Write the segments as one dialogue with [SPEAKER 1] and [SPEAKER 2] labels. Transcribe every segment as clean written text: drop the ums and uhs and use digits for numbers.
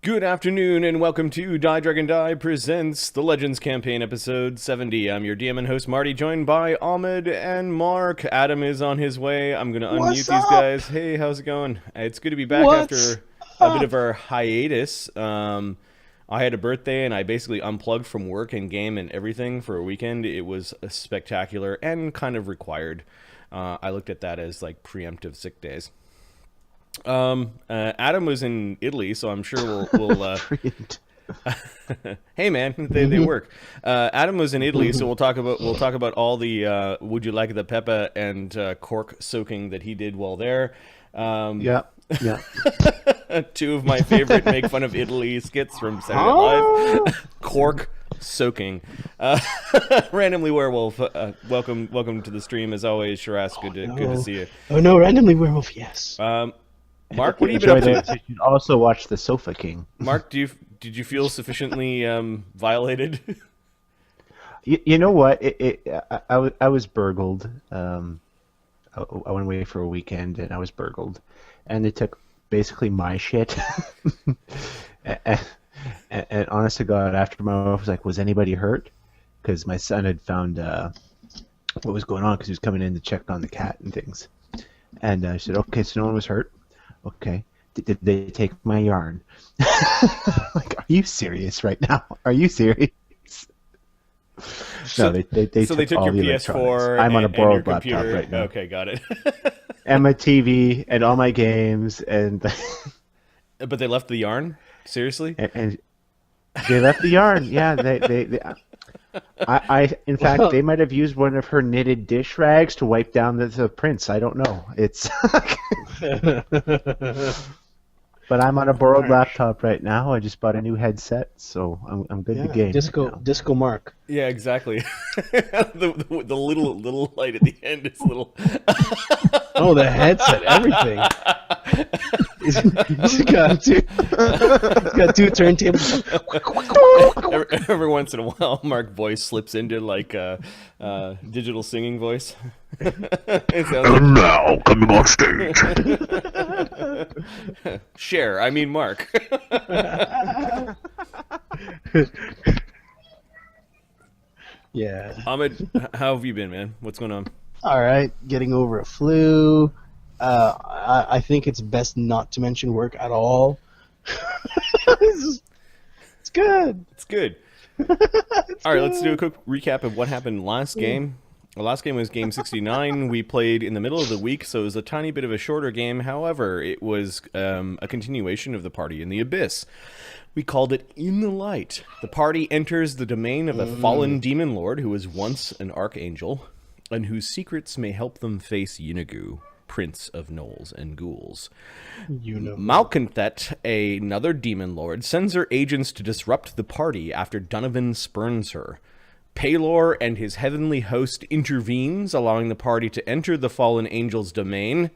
[SPEAKER 1] Good afternoon, and welcome to DieDragonDie presents the Legends Campaign, episode 70. I'm your DM and host, Marty, joined by Ahmed and Mark. Adam is on his way. I'm going to unmute these guys. Hey, how's it going? It's good to be back after a bit of our hiatus. I had a birthday, and I basically unplugged from work and game and everything for a weekend. It was spectacular and kind of required. I looked at that as, like, preemptive sick days. Adam was in Italy, so I'm sure we'll hey man, they work. Adam was in Italy, so we'll talk about all the would you like the pepper and cork soaking that he did while there.
[SPEAKER 2] Yeah.
[SPEAKER 1] Two of my favorite make fun of Italy skits from Saturday Night Live. Cork soaking. Randomly Werewolf, welcome to the stream as always. Shiraz, good to see you.
[SPEAKER 3] Oh no, Randomly Werewolf, yes.
[SPEAKER 1] Mark, what have you been up to?
[SPEAKER 2] You should also watch The Sofa King.
[SPEAKER 1] Mark, did you feel sufficiently violated?
[SPEAKER 2] You know what? I was burgled. I went away for a weekend and I was burgled, and they took basically my shit. and honest to God, after my wife was like, "Was anybody hurt?" Because my son had found what was going on because he was coming in to check on the cat and things. And I said, "Okay, so no one was hurt." Okay. Did they take my yarn? Like, are you serious right now? Are you serious? No, they
[SPEAKER 1] so they took
[SPEAKER 2] all
[SPEAKER 1] your
[SPEAKER 2] the
[SPEAKER 1] PS4.
[SPEAKER 2] I'm on a borrowed
[SPEAKER 1] your
[SPEAKER 2] laptop right now.
[SPEAKER 1] Okay, got it.
[SPEAKER 2] And my TV and all my games and.
[SPEAKER 1] But they left the yarn? Seriously?
[SPEAKER 2] And they left the yarn. Yeah, they in fact, they might have used one of her knitted dish rags to wipe down the prints. I don't know. It's. But I'm on a borrowed laptop right now. I just bought a new headset, so I'm good to game.
[SPEAKER 3] Disco Mark.
[SPEAKER 1] Yeah, exactly. the little light at the end is little.
[SPEAKER 3] Oh, the headset, everything. He's got two turntables.
[SPEAKER 1] Every once in a while, Mark voice slips into like a digital singing voice.
[SPEAKER 4] And now, coming on stage.
[SPEAKER 1] Share, I mean Mark.
[SPEAKER 3] Yeah.
[SPEAKER 1] Ahmed, how have you been, man? What's going on?
[SPEAKER 3] All right, getting over a flu. I think it's best not to mention work at all. It's good.
[SPEAKER 1] It's good. All right, let's do a quick recap of what happened last game. The last game was game 69. We played in the middle of the week, so it was a tiny bit of a shorter game. However, it was a continuation of the party in the Abyss. We called it In the Light. The party enters the domain of a fallen demon lord who was once an archangel, and whose secrets may help them face Yeenoghu, Prince of Gnolls and Ghouls. Malchanthet, another demon lord, sends her agents to disrupt the party after Donovan spurns her. Paylor and his heavenly host intervenes, allowing the party to enter the fallen angel's domain.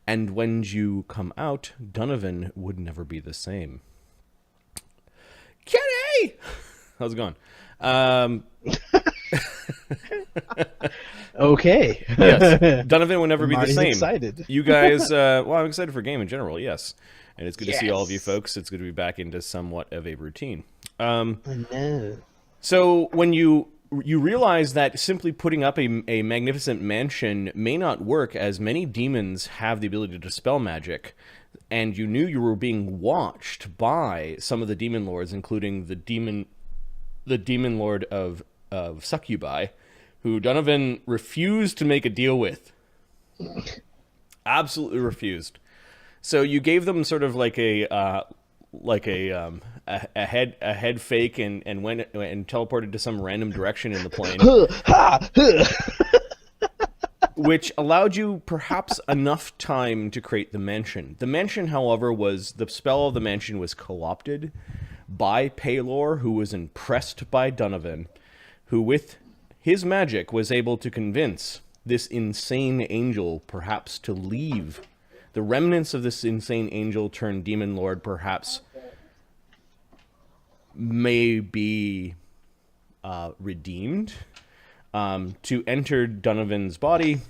[SPEAKER 1] And when you come out, Donovan would never be the same. Kenny! How's it going?
[SPEAKER 3] Okay.
[SPEAKER 1] Yes. Donovan would never be the same.
[SPEAKER 3] Excited.
[SPEAKER 1] You guys, well, I'm excited for game in general, yes. And it's good to see all of you folks. It's good to be back into somewhat of a routine.
[SPEAKER 3] I know.
[SPEAKER 1] So when you realize that simply putting up a magnificent mansion may not work, as many demons have the ability to dispel magic, and you knew you were being watched by some of the demon lords, including the demon lord of Succubi, who Donovan refused to make a deal with. Absolutely refused. So you gave them sort of like a head fake and went and teleported to some random direction in the plane, which allowed you perhaps enough time to create the mansion. The mansion, however, the spell of the mansion was co-opted by Paylor, who was impressed by Donovan, who with his magic was able to convince this insane angel perhaps to leave. The remnants of this insane angel turned demon lord perhaps may be redeemed, to enter Donovan's body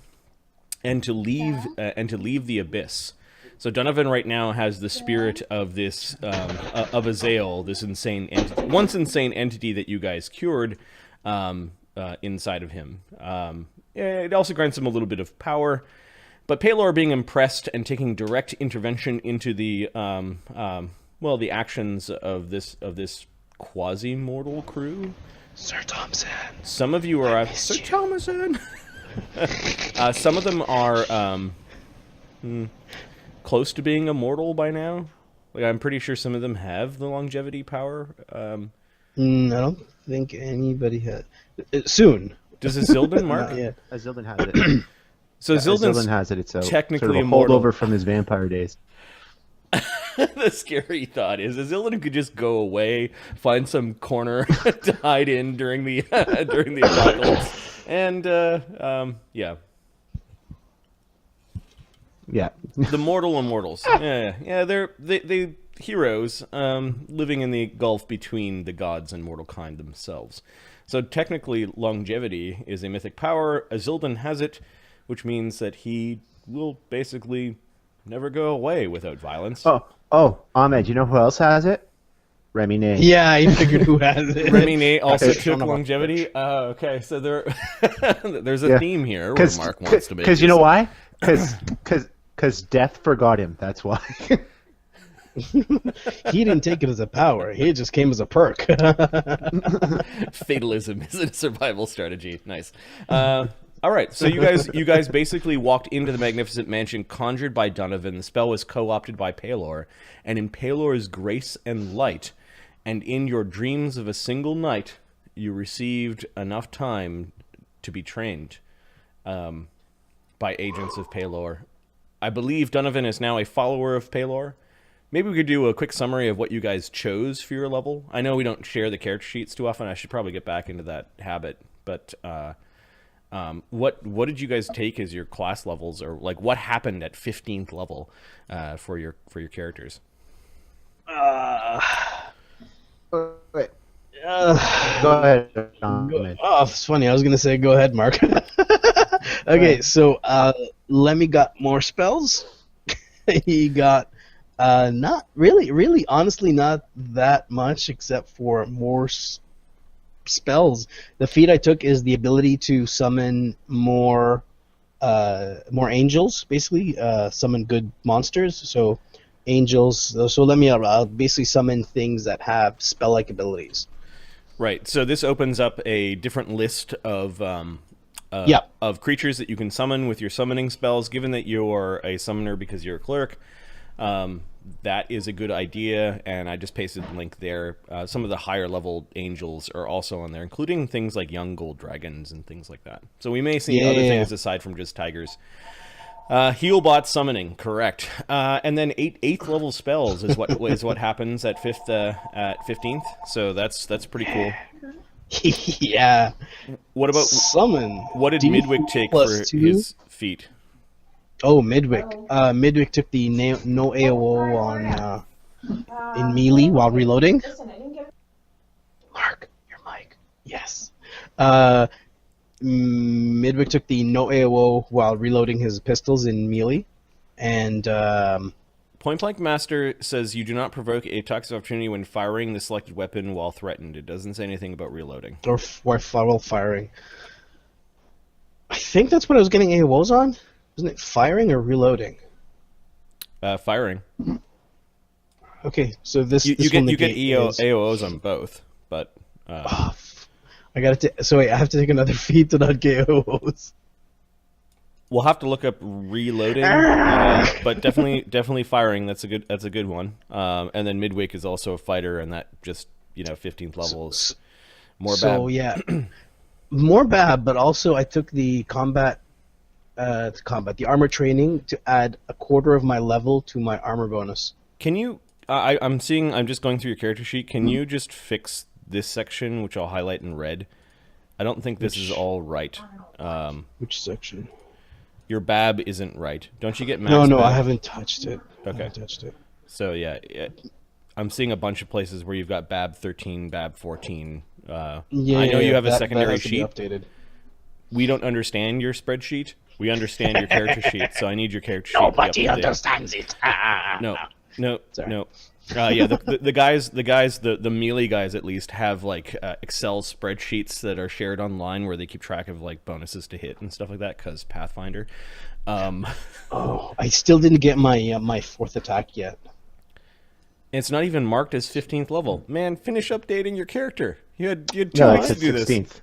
[SPEAKER 1] and to leave the Abyss. So Donovan right now has the spirit of this of Azael, this insane once insane entity that you guys cured inside of him. It also grants him a little bit of power, but Pelor, being impressed and taking direct intervention into the the actions of this quasi-mortal crew.
[SPEAKER 3] Sir Thompson.
[SPEAKER 1] Some of you are Sir Thompson. Some of them are close to being immortal by now. Like, I'm pretty sure some of them have the longevity power.
[SPEAKER 3] I don't think anybody has. Soon.
[SPEAKER 1] Does Azildan, Mark?
[SPEAKER 3] Not yet.
[SPEAKER 2] Azildan has it.
[SPEAKER 1] So
[SPEAKER 2] Azildan has it. It's
[SPEAKER 1] technically
[SPEAKER 2] sort of a
[SPEAKER 1] immortal.
[SPEAKER 2] holdover from his vampire days.
[SPEAKER 1] The scary thought is Azildan could just go away, find some corner to hide in during the apocalypse, and yeah.
[SPEAKER 2] Yeah.
[SPEAKER 1] The mortal immortals. Yeah. They heroes living in the gulf between the gods and mortal kind themselves. So technically, longevity is a mythic power. Azildan has it, which means that he will basically never go away without violence.
[SPEAKER 2] Oh, Ahmed, you know who else has it? Remy Ney.
[SPEAKER 3] Yeah, I figured who has it.
[SPEAKER 1] Remy Ney also took longevity. Okay, so there's a theme here where Mark wants to make.
[SPEAKER 2] Because you know why? Because death forgot him. That's why.
[SPEAKER 3] He didn't take it as a power. He just came as a perk.
[SPEAKER 1] Fatalism is a survival strategy. Nice. All right, so you guys basically walked into the magnificent mansion conjured by Donovan. The spell was co-opted by Pelor, and in Pelor's grace and light, and in your dreams of a single night, you received enough time to be trained by agents of Pelor. I believe Donovan is now a follower of Pelor. Maybe we could do a quick summary of what you guys chose for your level. I know we don't share the character sheets too often. I should probably get back into that habit, but what did you guys take as your class levels, or like what happened at 15th level for your characters?
[SPEAKER 2] Wait. Go ahead.
[SPEAKER 3] Oh, it's funny. I was gonna say, go ahead, Mark. Okay, so Lemmy got more spells. He got not really, honestly, not that much, except for more spells. The feat I took is the ability to summon more angels, basically summon good monsters. So angels. So let me. I'll basically summon things that have spell-like abilities.
[SPEAKER 1] Right. So this opens up a different list of creatures that you can summon with your summoning spells. Given that you're a summoner because you're a cleric, that is a good idea, and I just pasted the link there. Some of the higher level angels are also on there, including things like young gold dragons and things like that. So we may see other things aside from just tigers. Healbot summoning, correct. And then 8th level spells is what happens at 15th. So that's pretty cool.
[SPEAKER 3] Yeah.
[SPEAKER 1] What about
[SPEAKER 3] summon?
[SPEAKER 1] What did Midwick take for his feat?
[SPEAKER 3] Oh, Midwick. Midwick took the no AOO on in melee while reloading. Mark, your mic. Yes. Midwick took the no AOO while reloading his pistols in melee, and
[SPEAKER 1] Point Blank Master says you do not provoke a toxic opportunity when firing the selected weapon while threatened. It doesn't say anything about reloading.
[SPEAKER 3] Or while firing. I think that's what I was getting AOs on. Isn't it firing or reloading?
[SPEAKER 1] Firing.
[SPEAKER 3] Okay, so this
[SPEAKER 1] you get
[SPEAKER 3] is...
[SPEAKER 1] AOs on both, but
[SPEAKER 3] I gotta so wait, I have to take another feat to not get AOs.
[SPEAKER 1] We'll have to look up reloading, but definitely firing. That's a good one. And then Midwick is also a fighter, and that just 15th level is more bad.
[SPEAKER 3] So yeah, more bad. But also I took the the armor training to add a quarter of my level to my armor bonus.
[SPEAKER 1] Can you? I'm just going through your character sheet. Can you just fix this section, which I'll highlight in red? I don't think this is all right.
[SPEAKER 3] Which section?
[SPEAKER 1] Your BAB isn't right. Don't you get max
[SPEAKER 3] No,
[SPEAKER 1] BAB?
[SPEAKER 3] I haven't touched it.
[SPEAKER 1] Okay.
[SPEAKER 3] I haven't touched it.
[SPEAKER 1] So yeah, I'm seeing a bunch of places where you've got BAB 13, BAB 14. I know you have a secondary
[SPEAKER 3] that has to be
[SPEAKER 1] sheet.
[SPEAKER 3] updated.
[SPEAKER 1] We don't understand your spreadsheet, We understand your character sheet, so I need your character sheet.
[SPEAKER 4] Nobody understands it.
[SPEAKER 1] No.
[SPEAKER 3] Sorry.
[SPEAKER 1] No. Yeah, the melee guys at least have like Excel spreadsheets that are shared online where they keep track of like bonuses to hit and stuff like that. Cause Pathfinder.
[SPEAKER 3] Oh, I still didn't get my my 4th attack yet.
[SPEAKER 1] It's not even marked as 15th level. Man, finish updating your character. You had 2
[SPEAKER 2] No,
[SPEAKER 1] weeks
[SPEAKER 2] it's
[SPEAKER 1] to do this.
[SPEAKER 2] 16th.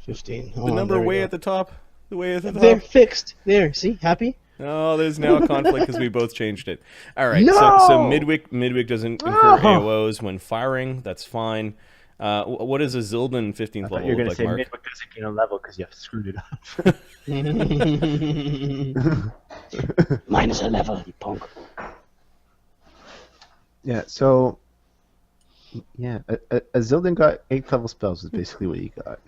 [SPEAKER 3] 15.
[SPEAKER 1] The number way at the top. The way at the top.
[SPEAKER 3] There, fixed. There, see, happy.
[SPEAKER 1] Oh, there's now a conflict because we both changed it. All right,
[SPEAKER 3] No!
[SPEAKER 1] so Midwick doesn't incur AOs when firing. That's fine. What is a Zildan 15th
[SPEAKER 2] I thought
[SPEAKER 1] level
[SPEAKER 2] you were going to
[SPEAKER 1] like,
[SPEAKER 2] say
[SPEAKER 1] Mark?
[SPEAKER 2] Midwick doesn't gain a level because you have screwed it up.
[SPEAKER 3] Minus a level, you punk.
[SPEAKER 2] Yeah, so... Yeah, a Zildan got 8th level spells is basically what he got.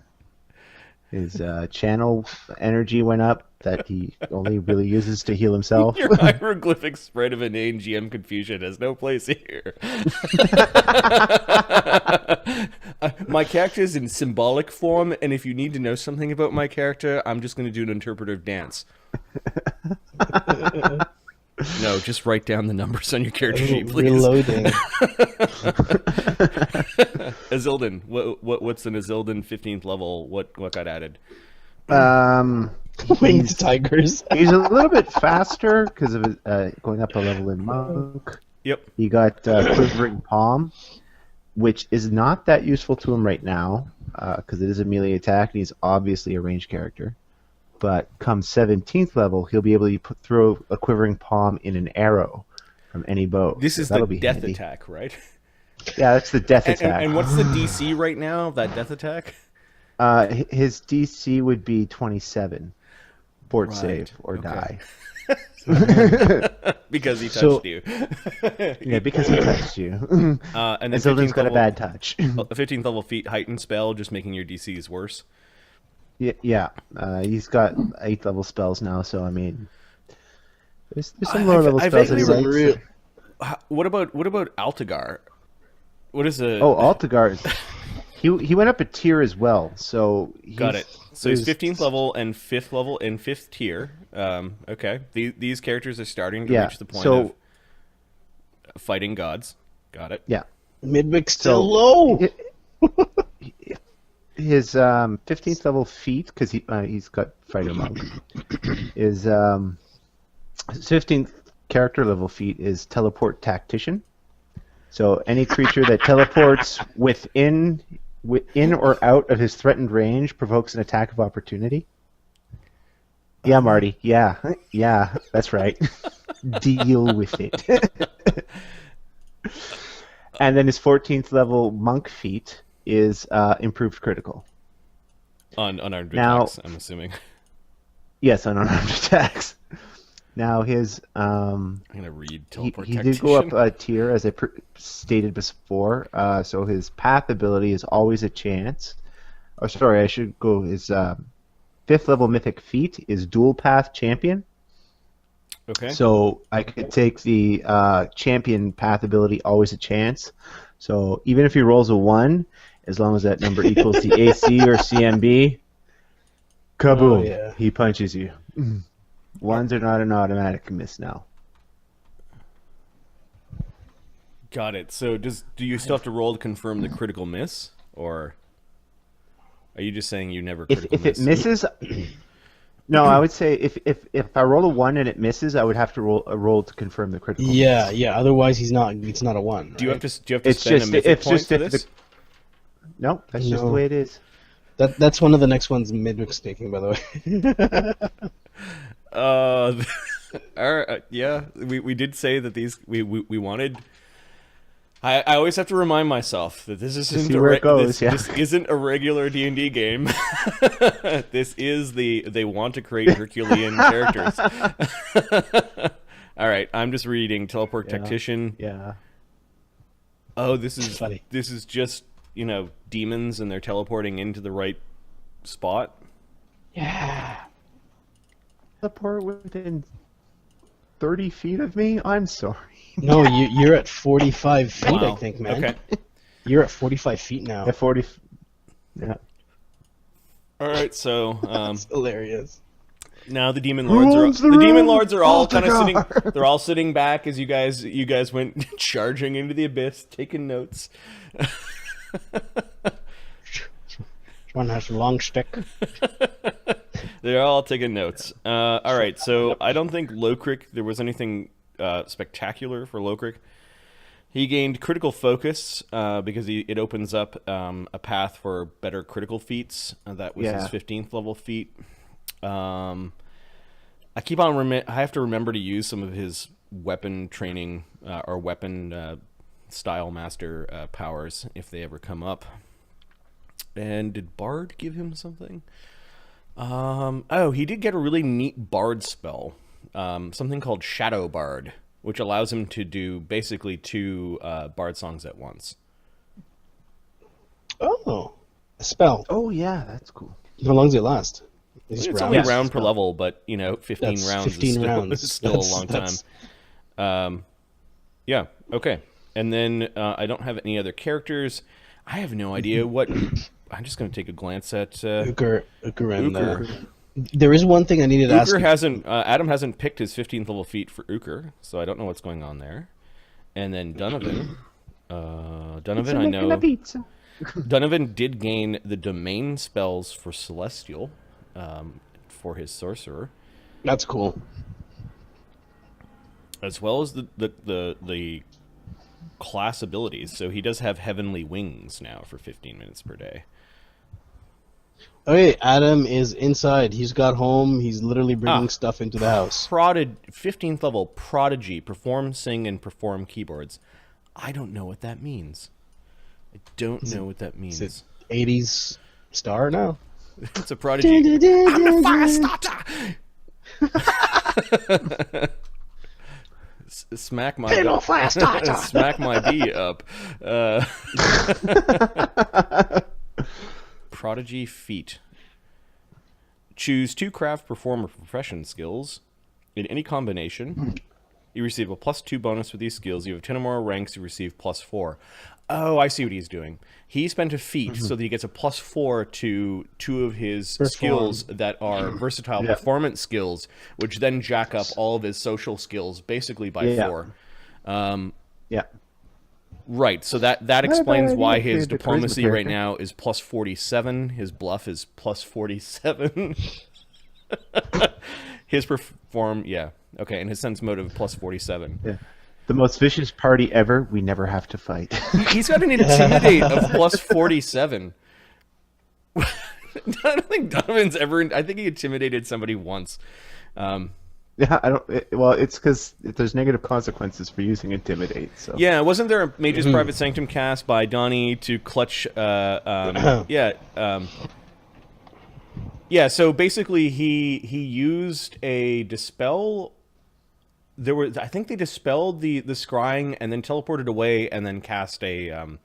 [SPEAKER 2] His channel energy went up that he only really uses to heal himself.
[SPEAKER 1] Your hieroglyphic spread of inane GM confusion has no place here. My character is in symbolic form, and if you need to know something about my character, I'm just going to do an interpretive dance. No, just write down the numbers on your character sheet, please.
[SPEAKER 3] Reloading.
[SPEAKER 1] Azildan, what's an Azildan 15th level? What got added?
[SPEAKER 3] Winged tigers.
[SPEAKER 2] He's a little bit faster because of going up a level in Monk.
[SPEAKER 1] Yep.
[SPEAKER 2] He got Quivering Palm, which is not that useful to him right now because it is a melee attack and he's obviously a ranged character. But come 17th level, he'll be able to throw a Quivering Palm in an arrow from any bow.
[SPEAKER 1] This is
[SPEAKER 2] That'll
[SPEAKER 1] the
[SPEAKER 2] be
[SPEAKER 1] death
[SPEAKER 2] handy.
[SPEAKER 1] attack, right?
[SPEAKER 2] Yeah, that's the death attack.
[SPEAKER 1] And what's the DC right now of that death attack?
[SPEAKER 2] His DC would be 27. Fort
[SPEAKER 1] Right,
[SPEAKER 2] save or
[SPEAKER 1] okay.
[SPEAKER 2] die.
[SPEAKER 1] Because he
[SPEAKER 3] So-
[SPEAKER 1] touched you.
[SPEAKER 2] Yeah, because he touched you.
[SPEAKER 1] And then
[SPEAKER 2] Zildan's
[SPEAKER 1] 15th
[SPEAKER 2] got a
[SPEAKER 1] level-
[SPEAKER 2] bad touch.
[SPEAKER 1] A 15th level feat heightened spell, just making your DCs worse.
[SPEAKER 2] Yeah. He's got 8th level spells now, so I mean, there's some lower level
[SPEAKER 1] I
[SPEAKER 2] spells that he
[SPEAKER 1] vaguely
[SPEAKER 2] likes.
[SPEAKER 1] What about Altagar? What is a
[SPEAKER 2] Oh, Altagar. He went up a tier as well, so
[SPEAKER 1] got it. So he's 15th level and 5th level and 5th tier. Okay, these characters are starting to reach the point of fighting gods. Got it.
[SPEAKER 2] Yeah.
[SPEAKER 3] Midwick's still
[SPEAKER 2] So-
[SPEAKER 3] low.
[SPEAKER 2] His 15th level feat, because he's got Fighter Monk, is his 15th character level feat is Teleport Tactician. So any creature that teleports within or out of his threatened range provokes an attack of opportunity. Yeah, Marty. Yeah, that's right. Deal with it. And then his 14th level monk feat is improved critical.
[SPEAKER 1] On unarmed
[SPEAKER 2] Now-
[SPEAKER 1] attacks, I'm assuming.
[SPEAKER 2] Yes, on unarmed attacks. Now his
[SPEAKER 1] I'm gonna read teleport
[SPEAKER 2] he
[SPEAKER 1] tactician.
[SPEAKER 2] did go up a tier as I stated before. So his path ability is always a chance. Oh, sorry, I should go. His 5th level mythic feat is dual path champion.
[SPEAKER 1] Okay.
[SPEAKER 2] So I could take the champion path ability always a chance. So even if he rolls a 1, as long as that number equals the AC or CMB, kaboom,
[SPEAKER 3] Oh, yeah.
[SPEAKER 2] he punches you. Ones are not an automatic miss now.
[SPEAKER 1] Got it. So do you still have to roll to confirm the critical miss, or are you just saying you never critical
[SPEAKER 2] If it misses, no, I would say if I roll a 1 and it misses, I would have to roll to confirm the critical.
[SPEAKER 3] Yeah. Otherwise, it's not a one.
[SPEAKER 1] Do you
[SPEAKER 3] right?
[SPEAKER 1] have to
[SPEAKER 2] It's
[SPEAKER 1] spend
[SPEAKER 2] just
[SPEAKER 1] a mythic point for
[SPEAKER 2] if
[SPEAKER 1] this?
[SPEAKER 2] No, that's just the
[SPEAKER 3] No.
[SPEAKER 2] way it is.
[SPEAKER 3] That's one of the next ones Midwick's taking, by the way.
[SPEAKER 1] All right, yeah, we did say that these we wanted. I always have to remind myself that this isn't
[SPEAKER 2] see where it goes,
[SPEAKER 1] this isn't a regular D&D game. This is they want to create Herculean characters. All right, I'm just reading teleport tactician.
[SPEAKER 2] Yeah.
[SPEAKER 1] Oh, this is
[SPEAKER 3] Funny.
[SPEAKER 1] this is just demons and they're teleporting into the right spot.
[SPEAKER 3] Yeah.
[SPEAKER 2] Teleport within 30 feet of me? I'm sorry.
[SPEAKER 3] No, you're at 45 feet, I
[SPEAKER 1] Wow.
[SPEAKER 3] think, man.
[SPEAKER 1] Okay.
[SPEAKER 3] You're at 45 feet now.
[SPEAKER 2] At 40. Yeah.
[SPEAKER 1] All right, so
[SPEAKER 3] That's hilarious.
[SPEAKER 1] Now the demon lords are all kind of sitting. They're all sitting back as you guys went charging into the abyss, taking notes.
[SPEAKER 3] One has a long stick.
[SPEAKER 1] They're all taking notes. All right, so I don't think Lokrik, there was anything spectacular for Lokrik. He gained critical focus because it opens up a path for better critical feats. That was his 15th level feat. I have to remember to use some of his weapon training or weapon style master powers if they ever come up. And did Bard give him something? Oh, he did get a really neat Bard spell, something called Shadow Bard, which allows him to do basically 2 Bard songs at once.
[SPEAKER 3] Oh, a spell.
[SPEAKER 2] Oh yeah, that's cool.
[SPEAKER 3] How long does it last?
[SPEAKER 1] It's only a round per level, but 15 rounds is still a long time. Yeah, okay. And then I don't have any other characters. I have no idea what... I'm just going to take a glance at...
[SPEAKER 3] Uker and... There is one thing I needed to ask you.
[SPEAKER 1] Adam hasn't picked his 15th level feat for Uker, so I don't know what's going on there. And then Donovan. Donovan, I know... Donovan did gain the domain spells for Celestial for his sorcerer.
[SPEAKER 3] That's cool.
[SPEAKER 1] As well as the class abilities. So he does have Heavenly Wings now for 15 minutes per day.
[SPEAKER 3] Okay, Adam is inside. He's got home. He's literally bringing stuff into the house.
[SPEAKER 1] 15th level Prodigy. Perform, sing, and perform keyboards. I don't know what that means. I don't know what that means.
[SPEAKER 3] Is it 80s star now?
[SPEAKER 1] It's a Prodigy. I'm a fire starter! Smack my smack my bee up. Prodigy feat. Choose 2 craft, perform, or profession skills in any combination. You receive a +2 bonus with these skills. You have 10 or more ranks. You receive +4. Oh, I see what he's doing. He spent a feat so that he gets a +4 to 2 of his skills that are versatile performance skills, which then jack up all of his social skills basically by 4. Right, so that explains why his diplomacy right now is +47. His bluff is +47. His perform, okay, and his sense motive +47.
[SPEAKER 2] Yeah. The most vicious party ever. We never have to fight.
[SPEAKER 1] He's got an intimidate of +47. I don't think Donovan's ever. I think he intimidated somebody once.
[SPEAKER 2] Yeah, I don't. Well, it's because there's negative consequences for using intimidate. So
[SPEAKER 1] yeah, wasn't there a Mage's Private Sanctum cast by Donnie to clutch? Yeah. So basically, he used a dispel. I think they dispelled the scrying and then teleported away and then cast a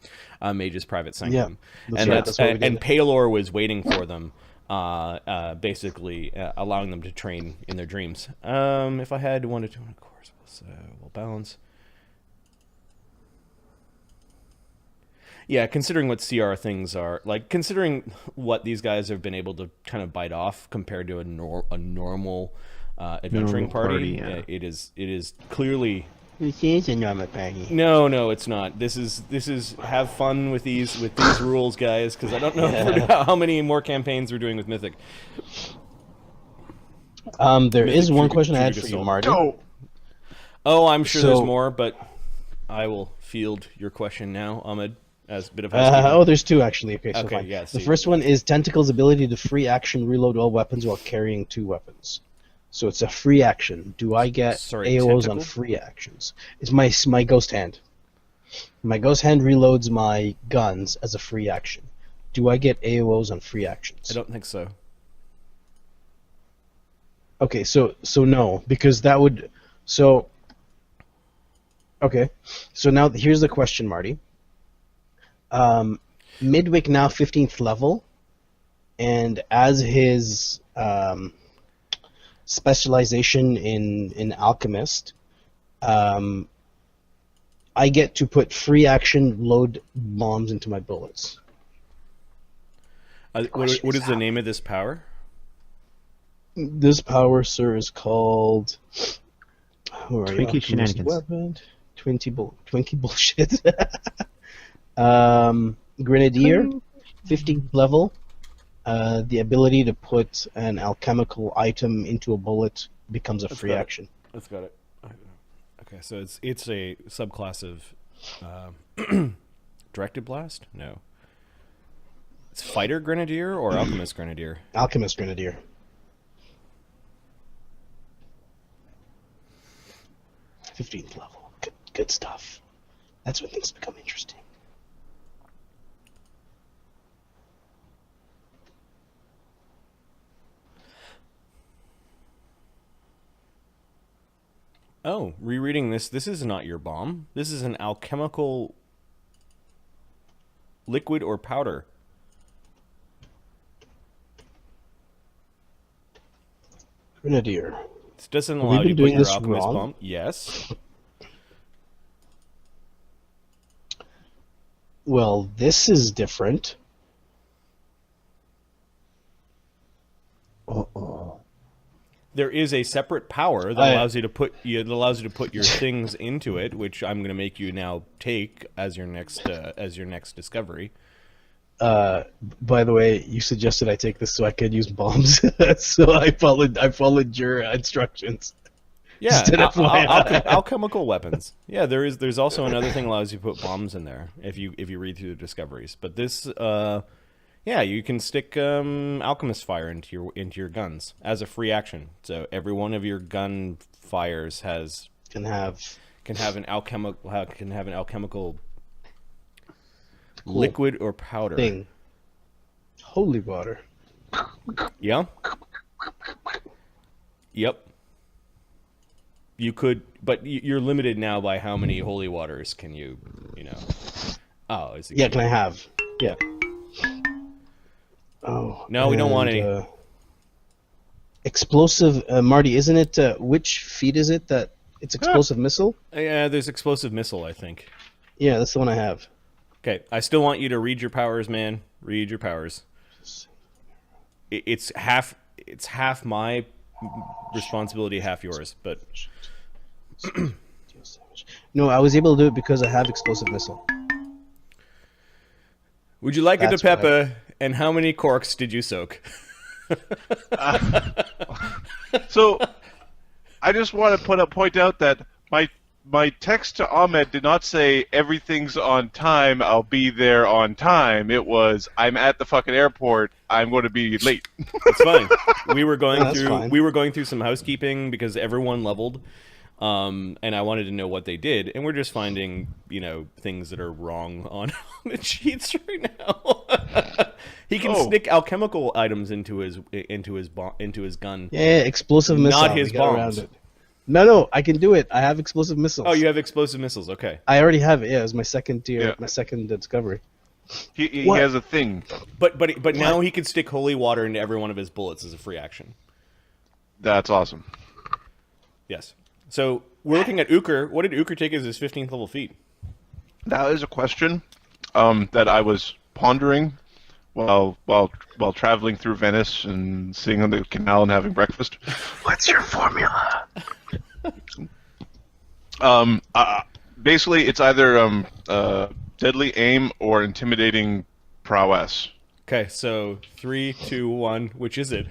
[SPEAKER 1] Mage's Private Sanctum. Yeah, and Palor was waiting for them, basically allowing them to train in their dreams. If I had 1 to 2, of course, we'll balance. Yeah, considering what CR things are, like considering what these guys have been able to kind of bite off compared to a normal adventuring party, it is clearly.
[SPEAKER 3] This is a normal party.
[SPEAKER 1] No, it's not. This is have fun with these rules, guys, because I don't know how many more campaigns we're doing with Mythic.
[SPEAKER 3] There is one question I had for you, Marty.
[SPEAKER 1] Oh, I'm sure there's more, but I will field your question now, Ahmed, as a bit of housekeeping.
[SPEAKER 3] There's 2 actually. Okay, so fine.
[SPEAKER 1] Yeah,
[SPEAKER 3] the first one is Tentacle's ability to free action reload all weapons while carrying 2 weapons. So it's a free action. Do I get AOs
[SPEAKER 1] tentacle?
[SPEAKER 3] on free actions? It's my ghost hand. My ghost hand reloads my guns as a free action. Do I get AOs on free actions?
[SPEAKER 1] I don't think so.
[SPEAKER 3] Okay, so no, because that would okay. So now here's the question, Marty. Midwick now 15th level, and as his specialization in alchemist, I get to put free action load bombs into my bullets.
[SPEAKER 1] What is the name of this power?
[SPEAKER 3] This power, sir, is called. Who are you?
[SPEAKER 2] Twinkie shenanigans.
[SPEAKER 3] Weapon. Twinkie bullshit. Grenadier, 15th level. The ability to put an alchemical item into a bullet becomes a free action.
[SPEAKER 1] That's got it. Okay, so it's a subclass of directed blast? No. It's fighter grenadier or alchemist grenadier?
[SPEAKER 3] Alchemist Grenadier. '15th level. Good stuff. That's when things become interesting.
[SPEAKER 1] Oh, rereading this is not your bomb. This is an alchemical liquid or powder.
[SPEAKER 3] Grenadier.
[SPEAKER 1] This doesn't
[SPEAKER 3] Have
[SPEAKER 1] allow
[SPEAKER 3] we
[SPEAKER 1] you
[SPEAKER 3] been
[SPEAKER 1] to put
[SPEAKER 3] doing
[SPEAKER 1] your
[SPEAKER 3] this
[SPEAKER 1] alchemist
[SPEAKER 3] wrong?
[SPEAKER 1] bomb. Yes.
[SPEAKER 3] Well, this is different.
[SPEAKER 2] Uh-oh.
[SPEAKER 1] There is a separate power that allows you to put your things into it, which I'm going to make you now take as your next discovery.
[SPEAKER 3] By the way, you suggested I take this so I could use bombs, so I followed your instructions.
[SPEAKER 1] Yeah,
[SPEAKER 3] Just an FYI.
[SPEAKER 1] alchemical weapons. Yeah, there's also another thing that allows you to put bombs in there if you read through the discoveries. But this, yeah, you can stick alchemist fire into your guns as a free action. So every one of your gun fires can have an alchemical liquid or powder
[SPEAKER 3] thing. Holy water.
[SPEAKER 1] Yeah. Yep. You could, but you're limited now by how many holy waters can you know. Oh, is it?
[SPEAKER 3] Yeah, can I have? Yeah. Oh.
[SPEAKER 1] No, we don't want any.
[SPEAKER 3] Explosive, Marty, isn't it, which feat is it that it's explosive missile?
[SPEAKER 1] Yeah, there's explosive missile, I think.
[SPEAKER 3] Yeah, that's the one I have.
[SPEAKER 1] Okay, I still want you to read your powers, man. Read your powers. It's half my responsibility, half yours, but
[SPEAKER 3] No, I was able to do it because I have explosive missile.
[SPEAKER 1] would you like it to
[SPEAKER 3] That's what
[SPEAKER 1] pepper? And how many corks did you soak?
[SPEAKER 5] So, I just want to point out that my text to Ahmed did not say everything's on time. I'll be there on time. It was I'm at the fucking airport. I'm going to be late.
[SPEAKER 1] It's fine. We were going
[SPEAKER 3] That's
[SPEAKER 1] through
[SPEAKER 3] fine.
[SPEAKER 1] we were going through some housekeeping because everyone leveled, and I wanted to know what they did, and we're just finding things that are wrong on the cheats right now. He can stick alchemical items into his gun.
[SPEAKER 3] Yeah, explosive missile.
[SPEAKER 1] Not his
[SPEAKER 3] we got around
[SPEAKER 1] bombs.
[SPEAKER 3] it. No, I can do it. I have explosive missiles.
[SPEAKER 1] Oh, you have explosive missiles. Okay,
[SPEAKER 3] I already have it. Yeah, it was my second tier,
[SPEAKER 5] Yeah.
[SPEAKER 3] my second discovery.
[SPEAKER 5] He
[SPEAKER 3] What?
[SPEAKER 5] has a thing.
[SPEAKER 1] but now he could stick holy water into every one of his bullets as a free action.
[SPEAKER 5] That's awesome.
[SPEAKER 1] Yes. So we're looking at Uker. What did Uker take as his 15th level feat?
[SPEAKER 5] That is a question that I was pondering while traveling through Venice and sitting on the canal and having breakfast.
[SPEAKER 4] What's your formula?
[SPEAKER 5] Basically, it's either deadly aim or intimidating prowess.
[SPEAKER 1] Okay, so 3, 2, 1. Which is it?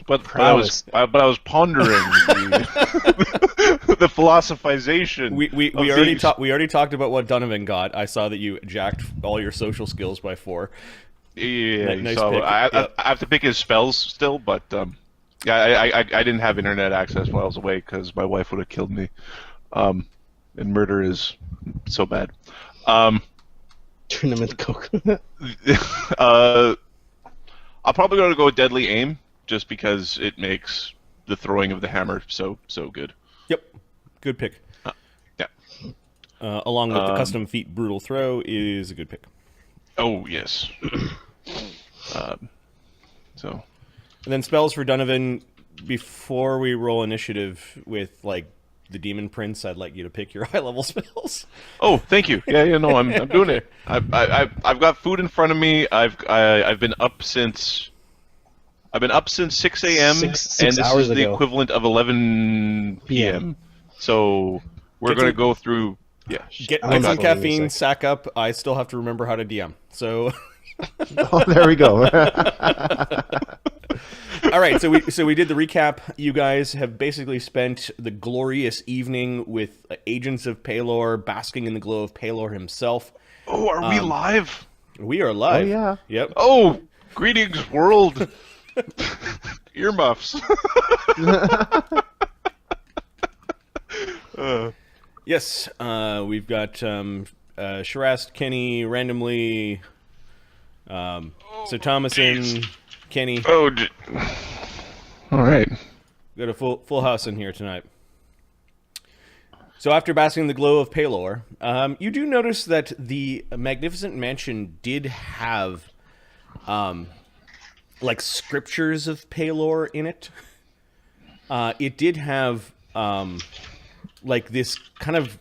[SPEAKER 5] But I was pondering the philosophization.
[SPEAKER 1] We
[SPEAKER 5] of
[SPEAKER 1] already
[SPEAKER 5] these.
[SPEAKER 1] we already talked about what Donovan got. I saw that you jacked all your social skills by 4.
[SPEAKER 5] Yeah,
[SPEAKER 1] Nice
[SPEAKER 5] so
[SPEAKER 1] pick.
[SPEAKER 5] I
[SPEAKER 1] Yep.
[SPEAKER 5] have to pick his spells still, but yeah, I didn't have internet access while I was away because my wife would have killed me. And murder is so bad.
[SPEAKER 3] Tournament Coke.
[SPEAKER 5] I'm probably going to go with deadly aim just because it makes the throwing of the hammer so good.
[SPEAKER 1] Yep, good pick.
[SPEAKER 5] Yeah.
[SPEAKER 1] Along with the custom feat brutal throw is a good pick.
[SPEAKER 5] Oh yes. So.
[SPEAKER 1] And then spells for Donovan. Before we roll initiative with like the Demon Prince, I'd like you to pick your high level spells.
[SPEAKER 5] Oh, thank you. Yeah, no, I'm doing it. I've got food in front of me. I've been up since I've been up since 6 a.m.
[SPEAKER 3] Six
[SPEAKER 5] and this
[SPEAKER 3] hours
[SPEAKER 5] is the
[SPEAKER 3] ago.
[SPEAKER 5] equivalent of 11 p.m. So we're
[SPEAKER 1] Get
[SPEAKER 5] going to
[SPEAKER 1] some-
[SPEAKER 5] go through. Yeah.
[SPEAKER 1] Get
[SPEAKER 3] I'm
[SPEAKER 1] some
[SPEAKER 3] not going in a
[SPEAKER 1] caffeine,
[SPEAKER 3] sec.
[SPEAKER 1] sack up. I still have to remember how to DM. So,
[SPEAKER 2] Oh, there we go.
[SPEAKER 1] all right. So we did the recap. You guys have basically spent the glorious evening with agents of Palor, basking in the glow of Palor himself.
[SPEAKER 5] Oh, are we live?
[SPEAKER 1] We are live.
[SPEAKER 2] Oh, yeah.
[SPEAKER 1] Yep.
[SPEAKER 5] Oh, greetings, world. Earmuffs.
[SPEAKER 1] Yes. We've got Shirast, Kenny, randomly. So Thomason, Kenny.
[SPEAKER 5] Oh, all right.
[SPEAKER 1] Got a full house in here tonight. So after basking in the glow of Palor, you do notice that the magnificent mansion did have, like scriptures of Palor in it. It did have, like this kind of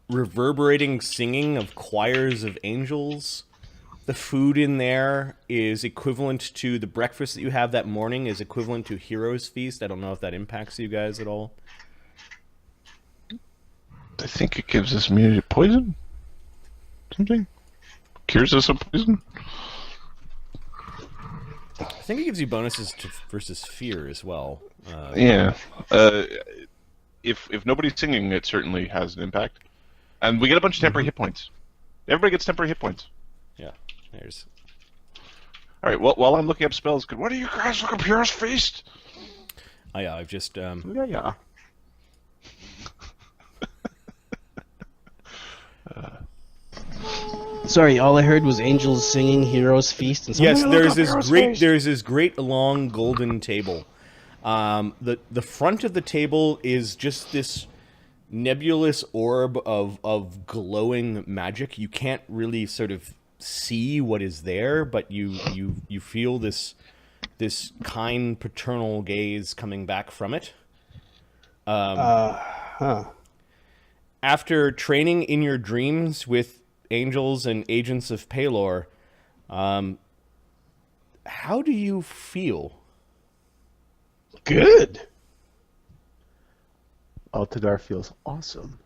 [SPEAKER 1] reverberating singing of choirs of angels. The food in there is equivalent to the breakfast that you have that morning is equivalent to Heroes Feast. I don't know if that impacts you guys at all.
[SPEAKER 5] I think it gives us immunity to poison. Something cures us of poison.
[SPEAKER 1] I think it gives you bonuses to versus fear as well.
[SPEAKER 5] Yeah. If nobody's singing, it certainly has an impact. And we get a bunch of temporary hit points. Everybody gets temporary hit points.
[SPEAKER 1] Yeah, there's.
[SPEAKER 5] All right. Well, while I'm looking up spells, what do you guys look up Heroes Feast?
[SPEAKER 1] Oh yeah, I've just.
[SPEAKER 2] Yeah.
[SPEAKER 3] Sorry, all I heard was angels singing Heroes Feast. And
[SPEAKER 1] Yes,
[SPEAKER 3] someone
[SPEAKER 1] there's
[SPEAKER 3] look up
[SPEAKER 1] this
[SPEAKER 3] Heroes
[SPEAKER 1] great.
[SPEAKER 3] Feast.
[SPEAKER 1] There's this great long golden table. The front of the table is just this nebulous orb of glowing magic. You can't really sort of see what is there, but you feel this kind paternal gaze coming back from it. After training in your dreams with angels and agents of Palor, how do you feel?
[SPEAKER 3] Good.
[SPEAKER 2] Altagar feels awesome.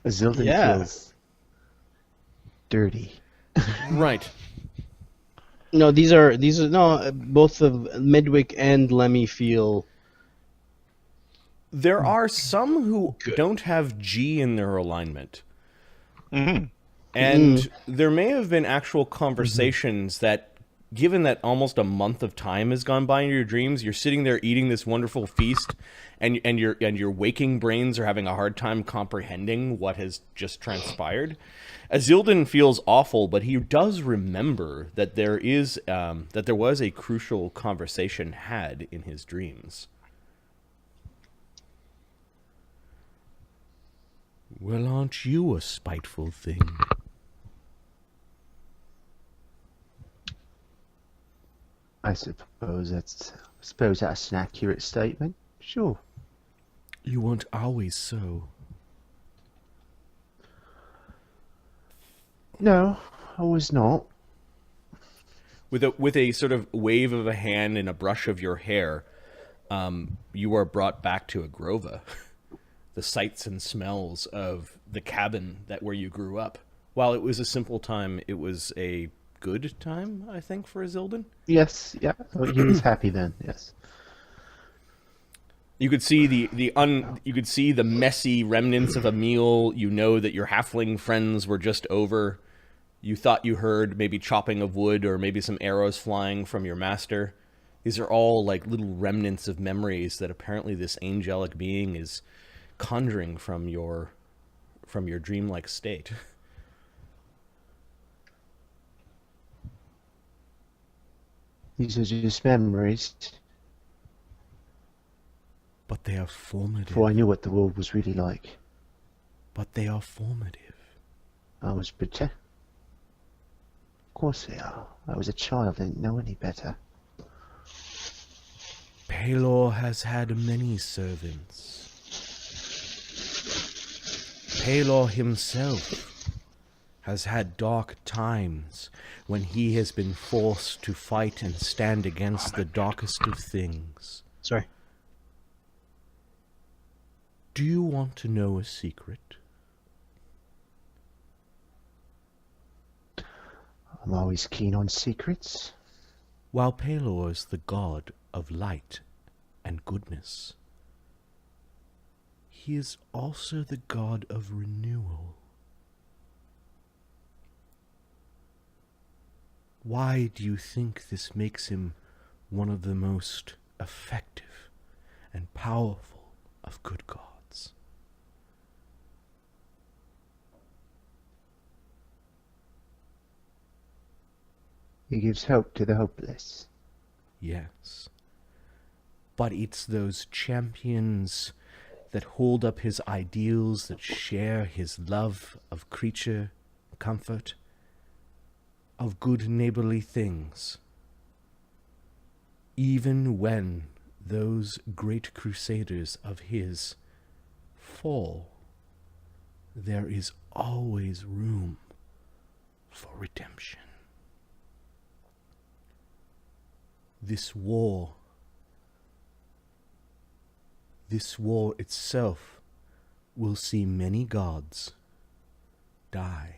[SPEAKER 2] Azildan
[SPEAKER 3] Yeah.
[SPEAKER 2] feels dirty.
[SPEAKER 1] Right.
[SPEAKER 3] No, these are no. Both of Midwick and Lemmy feel
[SPEAKER 1] There are some who
[SPEAKER 3] Good.
[SPEAKER 1] don't have G in their alignment.
[SPEAKER 5] Mm-hmm.
[SPEAKER 1] And there may have been actual conversations that, given that almost a month of time has gone by in your dreams, you're sitting there eating this wonderful feast, and your waking brains are having a hard time comprehending what has just transpired. Azildan feels awful, but he does remember that there was a crucial conversation had in his dreams. Well, aren't you a spiteful thing?
[SPEAKER 2] I suppose that's an accurate statement. Sure.
[SPEAKER 1] You weren't always so.
[SPEAKER 2] No, I was not.
[SPEAKER 1] With a sort of wave of a hand and a brush of your hair, you are brought back to Agrova. The sights and smells of the cabin where you grew up. While it was a simple time, it was a good time, I think, for Azildan.
[SPEAKER 2] Yes, yeah. Oh, he was happy then. Yes.
[SPEAKER 1] You could see you could see the messy remnants of a meal. You know that your halfling friends were just over. You thought you heard maybe chopping of wood or maybe some arrows flying from your master. These are all like little remnants of memories that apparently this angelic being is conjuring from your dreamlike state.
[SPEAKER 2] These are just memories.
[SPEAKER 1] But they are formative.
[SPEAKER 2] Before I knew what the world was really like.
[SPEAKER 1] But they are formative.
[SPEAKER 2] I was bitter. Of course they are. I was a child, I didn't know any better.
[SPEAKER 1] Palor has had many servants. Palor himself has had dark times when he has been forced to fight and stand against the darkest of things.
[SPEAKER 3] Sorry.
[SPEAKER 1] Do you want to know a secret?
[SPEAKER 2] I'm always keen on secrets.
[SPEAKER 1] While Pelor is the god of light and goodness, he is also the god of renewal. Why do you think this makes him one of the most effective and powerful of good gods?
[SPEAKER 2] He gives hope to the hopeless.
[SPEAKER 1] Yes. But it's those champions that hold up his ideals, that share his love of creature comfort, of good neighborly things. Even when those great crusaders of his fall, there is always room for redemption. This war itself will see many gods die.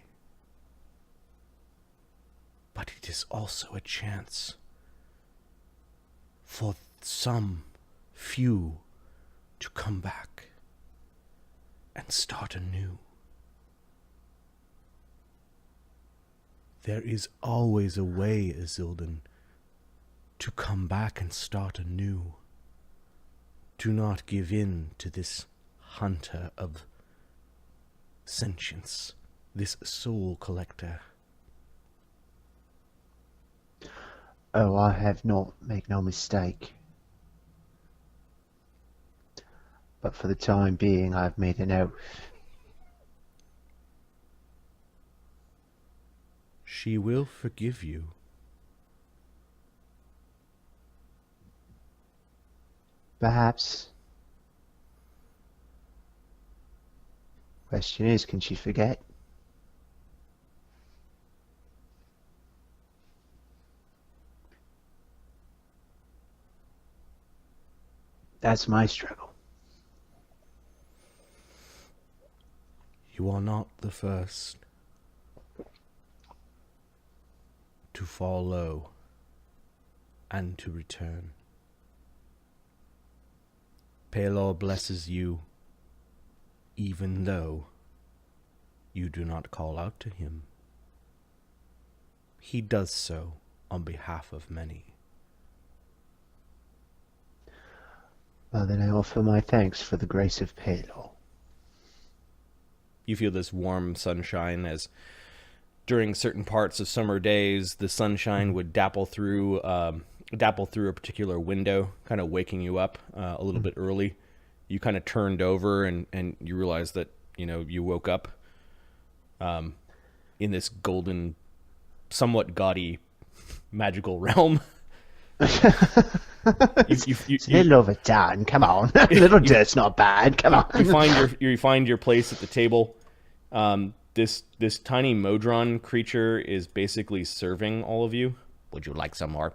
[SPEAKER 1] But it is also a chance for some few to come back and start anew. There is always a way, Isildan, to come back and start anew. Do not give in to this hunter of sentience, this soul collector.
[SPEAKER 2] Oh, I have not, make no mistake. But for the time being, I've made an oath.
[SPEAKER 1] She will forgive you.
[SPEAKER 2] Perhaps. Question is, can she forget? That's my struggle.
[SPEAKER 1] You are not the first to fall low and to return. Pelor blesses you, even though you do not call out to him. He does so on behalf of many.
[SPEAKER 2] Well, then I offer my thanks for the grace of Pelor.
[SPEAKER 1] You feel this warm sunshine as during certain parts of summer days, the sunshine would dapple through a particular window, kind of waking you up a little bit early. You kind of turned over and you realized that, you woke up in this golden, somewhat gaudy, magical realm.
[SPEAKER 2] It's a little overdone. Come on, little dirt's not bad. Come on.
[SPEAKER 1] You find your place at the table. This tiny Modron creature is basically serving all of you. Would you like some more?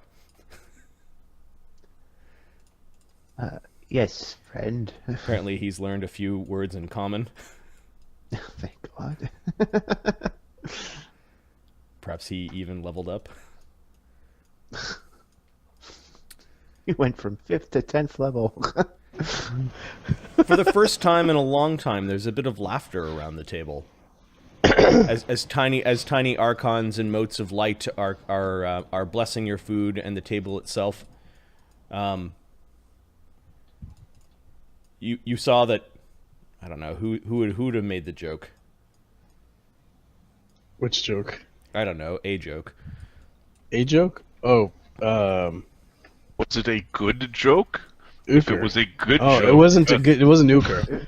[SPEAKER 2] Yes, friend.
[SPEAKER 1] Apparently, he's learned a few words in common.
[SPEAKER 2] Thank God.
[SPEAKER 1] Perhaps he even leveled up.
[SPEAKER 2] You went from 5th to 10th level.
[SPEAKER 1] For the first time in a long time, there's a bit of laughter around the table. as tiny archons and motes of light are blessing your food and the table itself. You saw that. I don't know who would have made the joke.
[SPEAKER 3] Which joke?
[SPEAKER 1] I don't know, a joke.
[SPEAKER 3] A joke? Oh,
[SPEAKER 5] Was it a good joke?
[SPEAKER 3] Uker.
[SPEAKER 5] If it was a good joke.
[SPEAKER 3] Oh, it wasn't a good. It wasn't Uker.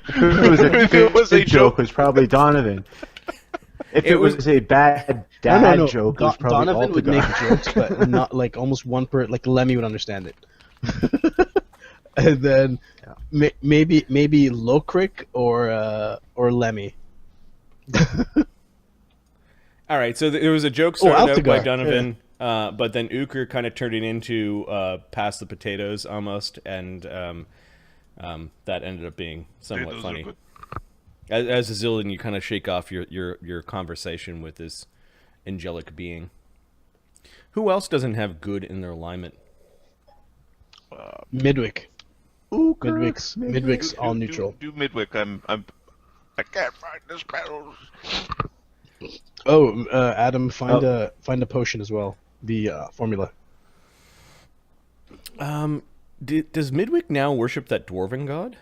[SPEAKER 2] If it was a joke, it was probably Donovan. If it was a bad dad
[SPEAKER 3] No.
[SPEAKER 2] joke, it was probably
[SPEAKER 3] Donovan would make
[SPEAKER 2] Altagar.
[SPEAKER 3] jokes, but not like almost one per. Like Lemmy would understand it. And then maybe Lokrik or Lemmy.
[SPEAKER 1] All right, so there was a joke started out by
[SPEAKER 3] Altagar,
[SPEAKER 1] Donovan, but then Uker kind of turned it into pass the potatoes almost, and that ended up being somewhat
[SPEAKER 5] Potatoes are
[SPEAKER 1] funny.
[SPEAKER 5] good.
[SPEAKER 1] As a Zillion, you kind of shake off your conversation with this angelic being. Who else doesn't have good in their alignment?
[SPEAKER 3] Midwick.
[SPEAKER 2] Uker,
[SPEAKER 3] Midwick's all neutral.
[SPEAKER 5] Do Midwick. I can't find the spells.
[SPEAKER 3] Oh, Adam, find a potion as well. The formula.
[SPEAKER 1] Does Midwick now worship that dwarven god?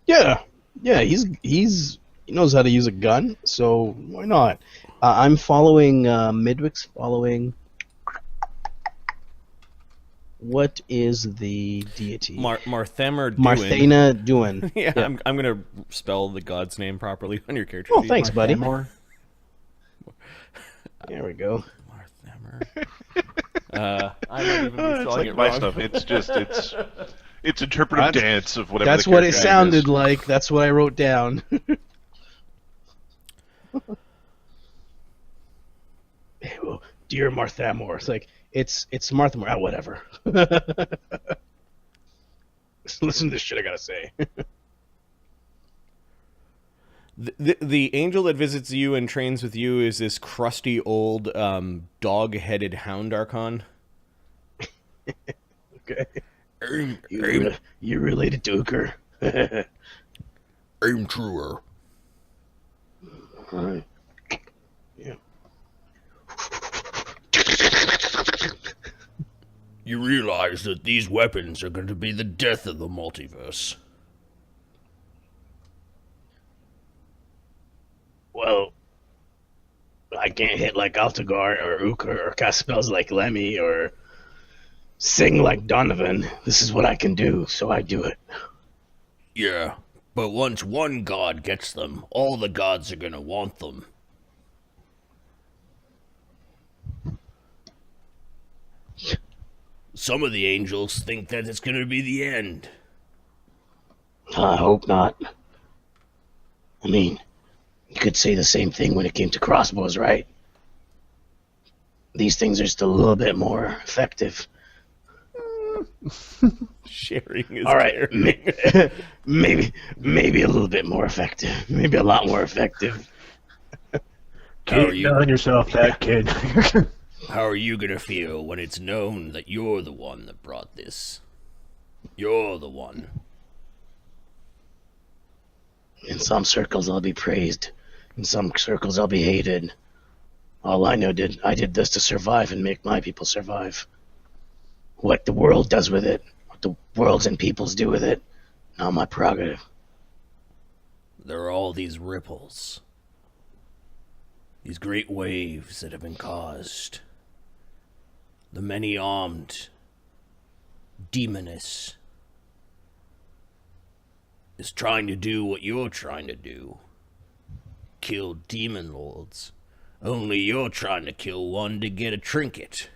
[SPEAKER 3] Yeah. He knows how to use a gun, so why not? I'm following Midwick's following. What is the deity?
[SPEAKER 1] Marthamer Duin.
[SPEAKER 3] Marthena Duin.
[SPEAKER 1] Yeah, I'm gonna spell the god's name properly on your character
[SPEAKER 3] Oh,
[SPEAKER 1] sheet.
[SPEAKER 3] thanks, buddy.
[SPEAKER 2] More.
[SPEAKER 3] There we go.
[SPEAKER 1] Marthamer. I might even be
[SPEAKER 5] It's
[SPEAKER 1] spelling
[SPEAKER 5] like
[SPEAKER 1] it
[SPEAKER 5] my
[SPEAKER 1] wrong.
[SPEAKER 5] stuff. It's just it's interpretive dance of whatever.
[SPEAKER 3] That's
[SPEAKER 5] the
[SPEAKER 3] what it
[SPEAKER 5] character name
[SPEAKER 3] sounded
[SPEAKER 5] is.
[SPEAKER 3] like. That's what I wrote down. Hey, well, dear Marthamor. It's like it's Marthamor. Ah, whatever. Listen to this shit I gotta say.
[SPEAKER 1] The angel that visits you and trains with you is this crusty old dog-headed hound archon.
[SPEAKER 3] Okay. You're related to Uker.
[SPEAKER 4] Aim truer.
[SPEAKER 3] Alright. Yeah.
[SPEAKER 4] You realize that these weapons are going to be the death of the multiverse.
[SPEAKER 3] Well, I can't hit like Altagar or Uker or cast spells like Lemmy or sing like Donovan. This is what I can do, so I do it.
[SPEAKER 4] Yeah, but once one god gets them, all the gods are going to want them. Some of the angels think that it's going to be the end.
[SPEAKER 3] I hope not. I mean, you could say the same thing when it came to crossbows, right? These things are still a little bit more effective.
[SPEAKER 1] Sharing is
[SPEAKER 3] All right,
[SPEAKER 1] caring.
[SPEAKER 3] maybe a little bit more effective. Maybe a lot more effective.
[SPEAKER 4] How are
[SPEAKER 2] Keep
[SPEAKER 4] you?
[SPEAKER 2] telling yourself that, kid.
[SPEAKER 4] How are you going to feel when it's known that you're the one that brought this? You're the one.
[SPEAKER 3] In some circles, I'll be praised. In some circles, I'll be hated. All I know I did this to survive and make my people survive. What the world does with it, what the worlds and peoples do with it, not my prerogative.
[SPEAKER 4] There are all these ripples. These great waves that have been caused. The many-armed demoness is trying to do what you're trying to do. Kill demon lords. Only you're trying to kill one to get a trinket.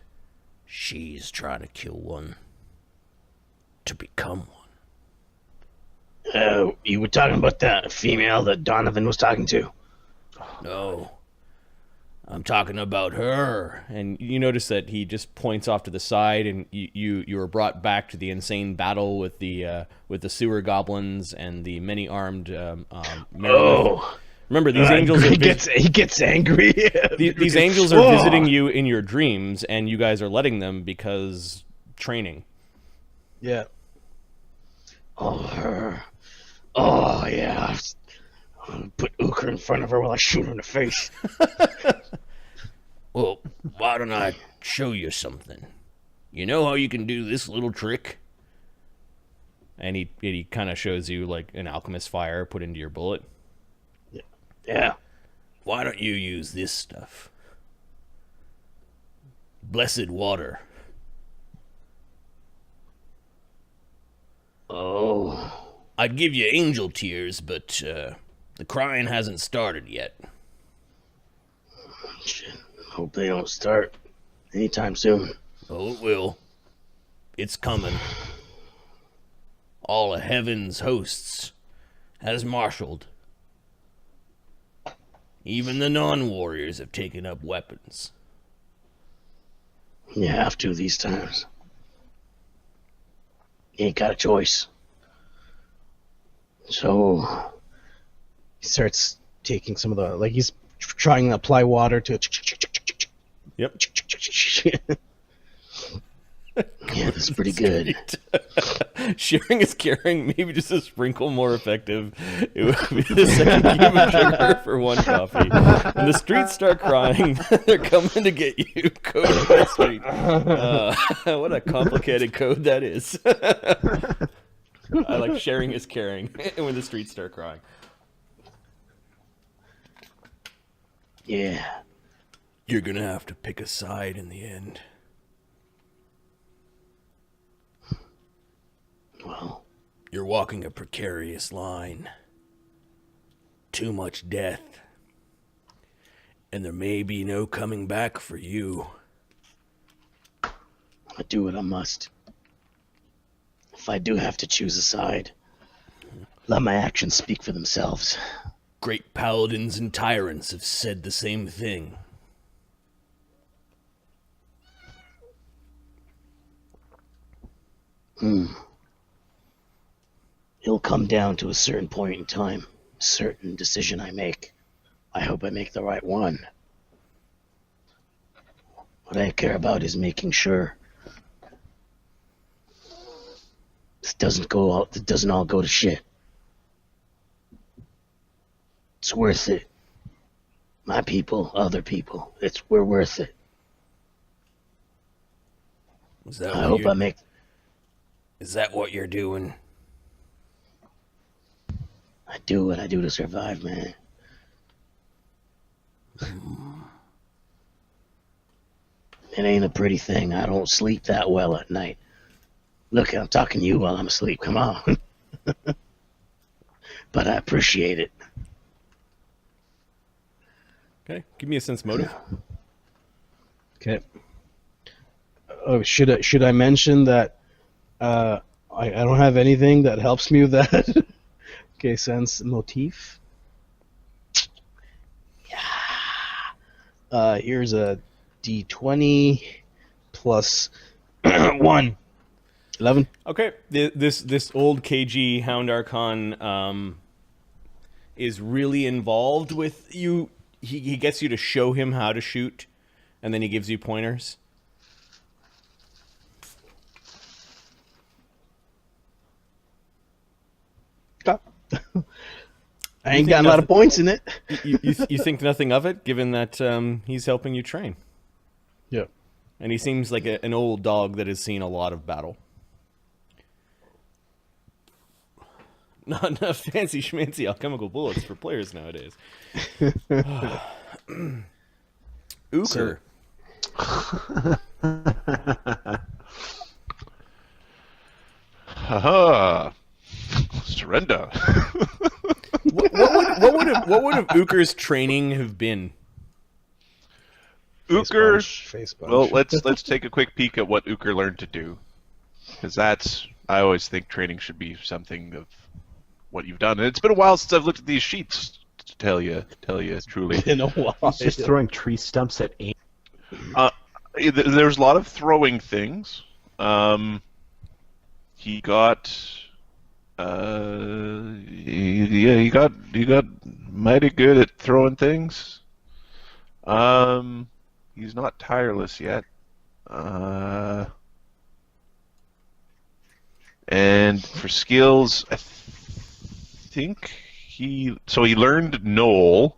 [SPEAKER 4] She's trying to kill one to become one.
[SPEAKER 3] You were talking about that female that Donovan was talking to.
[SPEAKER 4] No. I'm talking about her.
[SPEAKER 1] And you notice that he just points off to the side, and you are brought back to the insane battle with the sewer goblins and the many armed. Remember, these angels.
[SPEAKER 3] He gets angry.
[SPEAKER 1] These angels are visiting you in your dreams, and you guys are letting them because training.
[SPEAKER 3] Yeah. Oh, her. Oh, yeah. I'll put Uker in front of her while I shoot her in the face.
[SPEAKER 4] Well, why don't I show you something? You know how you can do this little trick?
[SPEAKER 1] And he kind of shows you like an alchemist fire put into your bullet.
[SPEAKER 3] Yeah.
[SPEAKER 4] Why don't you use this stuff? Blessed water.
[SPEAKER 3] Oh.
[SPEAKER 4] I'd give you angel tears, but the crying hasn't started yet.
[SPEAKER 3] Shit. Hope they don't start anytime soon.
[SPEAKER 4] Oh, it will. It's coming. All of heaven's hosts has marshaled. Even the non-warriors have taken up weapons.
[SPEAKER 3] You have to these times. You ain't got a choice. So he starts taking some of the, like he's trying to apply water to it.
[SPEAKER 1] Yep.
[SPEAKER 3] Yeah, that's pretty good.
[SPEAKER 1] Sharing is caring, maybe just a sprinkle more effective. It would be the second cube of sugar for one coffee. When the streets start crying, they're coming to get you. Code of the street. What a complicated code that is. I like sharing is caring when the streets start crying.
[SPEAKER 3] Yeah.
[SPEAKER 4] You're gonna have to pick a side in the end.
[SPEAKER 3] Well,
[SPEAKER 4] You're walking a precarious line. Too much death. And there may be no coming back for you.
[SPEAKER 3] I do what I must. If I do have to choose a side, let my actions speak for themselves.
[SPEAKER 4] Great paladins and tyrants have said the same thing.
[SPEAKER 3] It'll come down to a certain point in time, a certain decision I make. I hope I make the right one. What I care about is making sure this doesn't all go to shit. It's worth it. My people, other people, we're worth it.
[SPEAKER 4] Is that
[SPEAKER 3] I hope I make.
[SPEAKER 4] Is that what you're doing?
[SPEAKER 3] I do what I do to survive, man. It ain't a pretty thing. I don't sleep that well at night. Look, I'm talking to you while I'm asleep. Come on. But I appreciate it.
[SPEAKER 1] Okay, give me a sense motive.
[SPEAKER 3] Okay. Oh, should I mention that I don't have anything that helps me with that? Okay, sense motif. Yeah. Here's a D20 plus 1. 11.
[SPEAKER 1] Okay, this old KG Hound Archon is really involved with you. He gets you to show him how to shoot, and then he gives you pointers.
[SPEAKER 3] I ain't got a lot of points in it.
[SPEAKER 1] You think nothing of it, given that he's helping you train.
[SPEAKER 3] Yeah.
[SPEAKER 1] And he seems like an old dog that has seen a lot of battle. Not enough fancy schmancy alchemical bullets for players nowadays. Ooker.
[SPEAKER 5] Haha. Surrender.
[SPEAKER 1] What would have Ooker's training have been?
[SPEAKER 5] Ooker.
[SPEAKER 3] Face punch.
[SPEAKER 5] Well, let's take a quick peek at what Ooker learned to do, because I always think training should be something of what you've done. And it's been a while since I've looked at these sheets. To tell you truly.
[SPEAKER 3] In a while.
[SPEAKER 2] He's just throwing tree stumps at aim.
[SPEAKER 5] There's a lot of throwing things. He got. He got mighty good at throwing things. He's not tireless yet. And for skills, I think he learned Gnoll,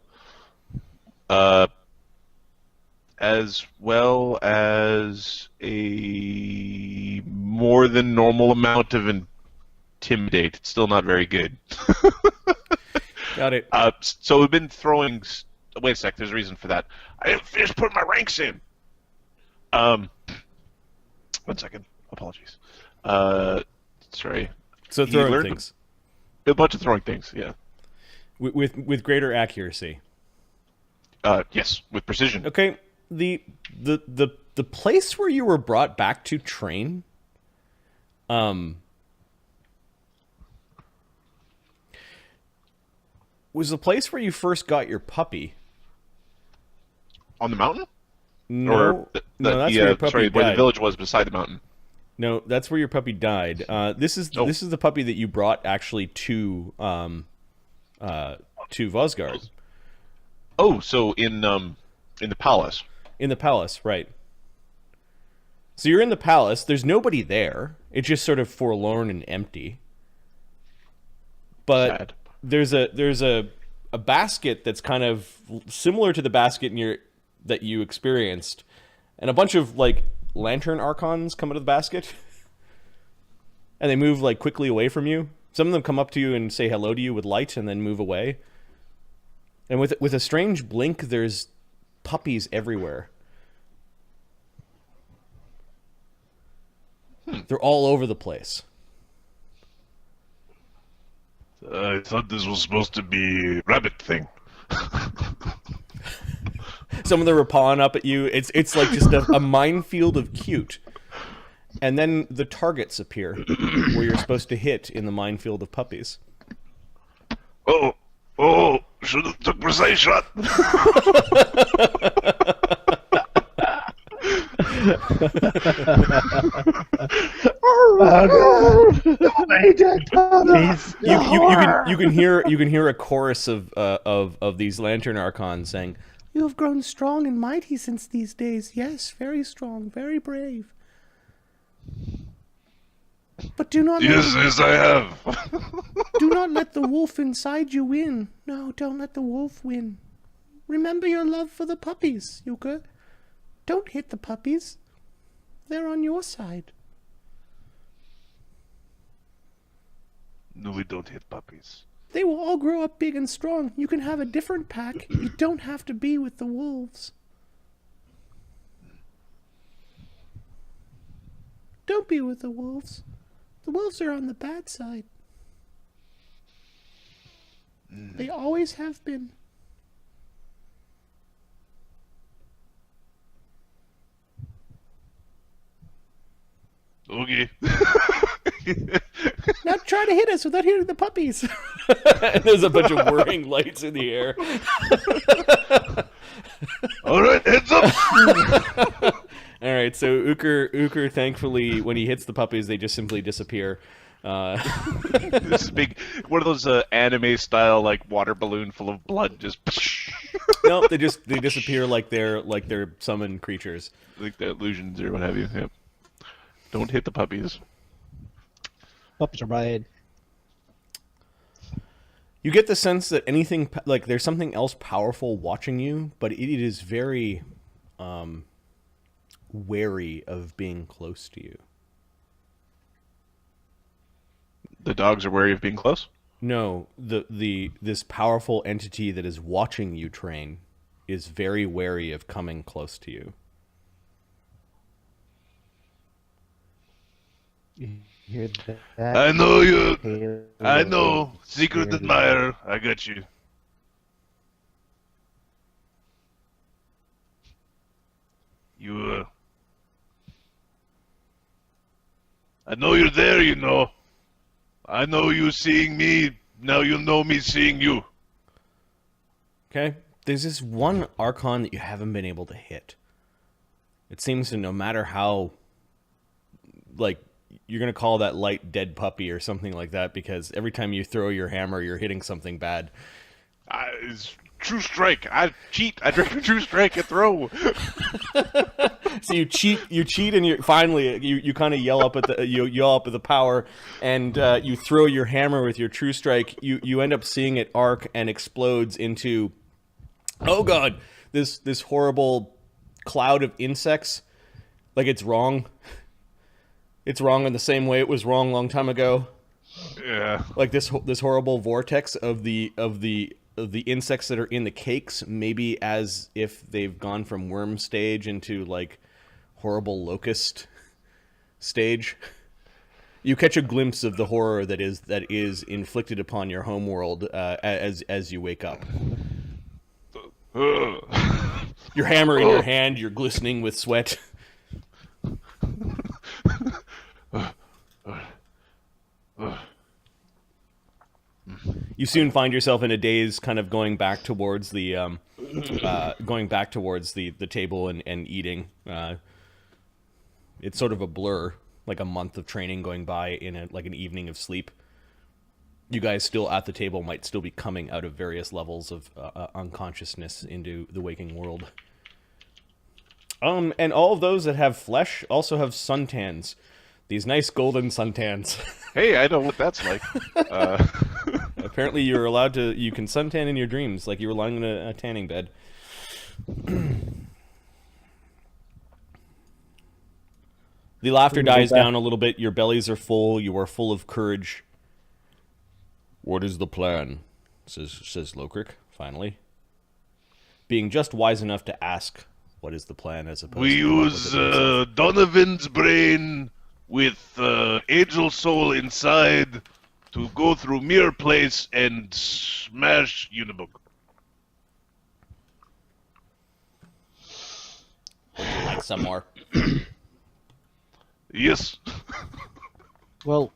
[SPEAKER 5] as well as a more than normal amount of Intimidate. It's still not very good.
[SPEAKER 1] Got it.
[SPEAKER 5] So we've been throwing. Wait a sec. There's a reason for that. I didn't finish putting my ranks in. 1 second. Apologies. Sorry.
[SPEAKER 1] So throwing things.
[SPEAKER 5] A bunch of throwing things. Yeah.
[SPEAKER 1] With greater accuracy.
[SPEAKER 5] Yes, with precision.
[SPEAKER 1] Okay. The place where you were brought back to train. Was the place where you first got your puppy,
[SPEAKER 5] On the mountain?
[SPEAKER 1] No,
[SPEAKER 5] Or
[SPEAKER 1] no, that's where your puppy
[SPEAKER 5] sorry,
[SPEAKER 1] died.
[SPEAKER 5] where the village was beside the mountain.
[SPEAKER 1] No, that's where your puppy died. This is the puppy that you brought actually to Vosgard.
[SPEAKER 5] Oh, so in the palace.
[SPEAKER 1] In the palace, right. So you're in the palace. There's nobody there. It's just sort of forlorn and empty. But
[SPEAKER 5] Sad.
[SPEAKER 1] there's a basket that's kind of similar to the basket that you experienced, and a bunch of like lantern archons come out of the basket, and they move like quickly away from you. Some of them come up to you and say hello to you with light, and then move away. And with a strange blink, there's puppies everywhere. They're all over the place.
[SPEAKER 5] I thought this was supposed to be a rabbit thing.
[SPEAKER 1] Some of them are pawing up at you. It's like just a minefield of cute. And then the targets appear where you're supposed to hit in the minefield of puppies.
[SPEAKER 5] Oh, should have took precise shot.
[SPEAKER 1] You can hear a chorus of these lantern archons saying, "You have grown strong and mighty since these days. Yes, very strong, very brave. But do not
[SPEAKER 5] Yes, I have.
[SPEAKER 1] do not let the wolf inside you win. No, don't let the wolf win. Remember your love for the puppies, Yuka. Don't hit the puppies. They're on your side."
[SPEAKER 5] No, we don't hit puppies.
[SPEAKER 1] They will all grow up big and strong. You can have a different pack. You don't have to be with the wolves. Don't be with the wolves. The wolves are on the bad side. They always have been.
[SPEAKER 5] Okay.
[SPEAKER 1] Now try to hit us without hitting the puppies. And there's a bunch of whirring lights in the air.
[SPEAKER 5] All right, heads up.
[SPEAKER 1] All right, so Uker, thankfully, when he hits the puppies, they just simply disappear.
[SPEAKER 5] This is big, one of those anime style like water balloon full of blood, just
[SPEAKER 1] No, they disappear like they're summoned creatures.
[SPEAKER 5] like the illusions or what have you. Yep. Don't hit the puppies.
[SPEAKER 3] Puppies are bad.
[SPEAKER 1] You get the sense that anything like there's something else powerful watching you, but it is very wary of being close to you.
[SPEAKER 5] The dogs are wary of being close.
[SPEAKER 1] No, this powerful entity that is watching you train is very wary of coming close to you.
[SPEAKER 2] You hear that?
[SPEAKER 5] I know you.
[SPEAKER 2] Halo
[SPEAKER 5] I know. Secret
[SPEAKER 2] Security.
[SPEAKER 5] admirer. I got you. You, I know you're there, you know. I know you seeing me. Now you know me seeing you.
[SPEAKER 1] Okay? There's this one Archon that you haven't been able to hit. It seems to no matter how, like, you're going to call that light dead puppy or something like that because every time you throw your hammer, you're hitting something bad.
[SPEAKER 5] It's true strike. I cheat. I drink a true strike and throw.
[SPEAKER 1] So you cheat, and you finally you kind of yell up at the power, and you throw your hammer with your true strike. You end up seeing it arc and explodes into, oh god, this horrible cloud of insects. Like it's wrong. It's wrong in the same way it was wrong a long time ago.
[SPEAKER 5] Yeah.
[SPEAKER 1] Like this horrible vortex of the insects that are in the cakes, maybe as if they've gone from worm stage into like horrible locust stage. You catch a glimpse of the horror that is inflicted upon your homeworld as you wake up. Your hammer in your hand, you're glistening with sweat. You soon find yourself in a daze, kind of going back towards the going back towards the table and eating. It's sort of a blur, like a month of training going by in an evening of sleep. You guys still at the table might still be coming out of various levels of unconsciousness into the waking world. And all of those that have flesh also have suntans. These nice golden suntans.
[SPEAKER 5] Hey, I know what that's like.
[SPEAKER 1] Apparently you're allowed to, you can suntan in your dreams, like you were lying in a tanning bed. The laughter dies down a little bit, your bellies are full, you are full of courage. What is the plan? Says Lokrik, finally. Being just wise enough to ask what is the plan as opposed
[SPEAKER 5] We
[SPEAKER 1] to... come up
[SPEAKER 5] use
[SPEAKER 1] with it himself.
[SPEAKER 5] Donovan's brain with Angel Soul inside to go through Mirror Place and smash Yeenoghu.
[SPEAKER 1] Would you like some more?
[SPEAKER 5] Yes.
[SPEAKER 3] Well,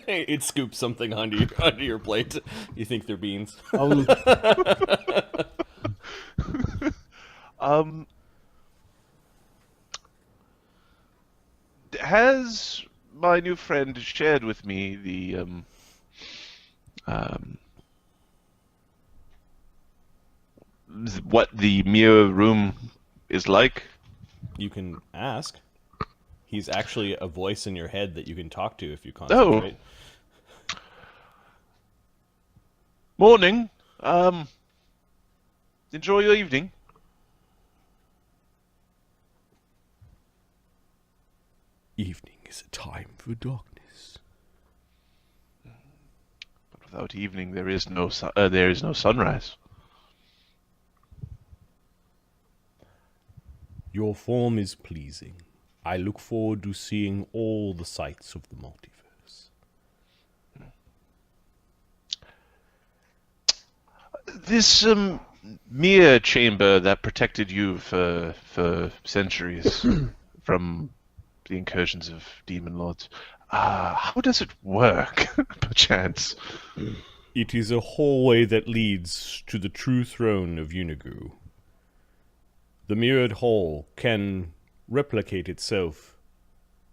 [SPEAKER 1] It scoops something onto your plate. You think they're beans.
[SPEAKER 5] Has my new friend shared with me the what the mirror room is like?
[SPEAKER 1] You can ask. He's actually a voice in your head that you can talk to if you concentrate.
[SPEAKER 5] Morning. Enjoy your evening.
[SPEAKER 1] Evening is a time for darkness.
[SPEAKER 5] But without evening, there is no sunrise.
[SPEAKER 1] Your form is pleasing. I look forward to seeing all the sights of the multiverse.
[SPEAKER 5] This mirror chamber that protected you for centuries from the incursions of demon lords. How does it work, perchance?
[SPEAKER 1] It is a hallway that leads to the true throne of Yeenoghu. The mirrored hall can replicate itself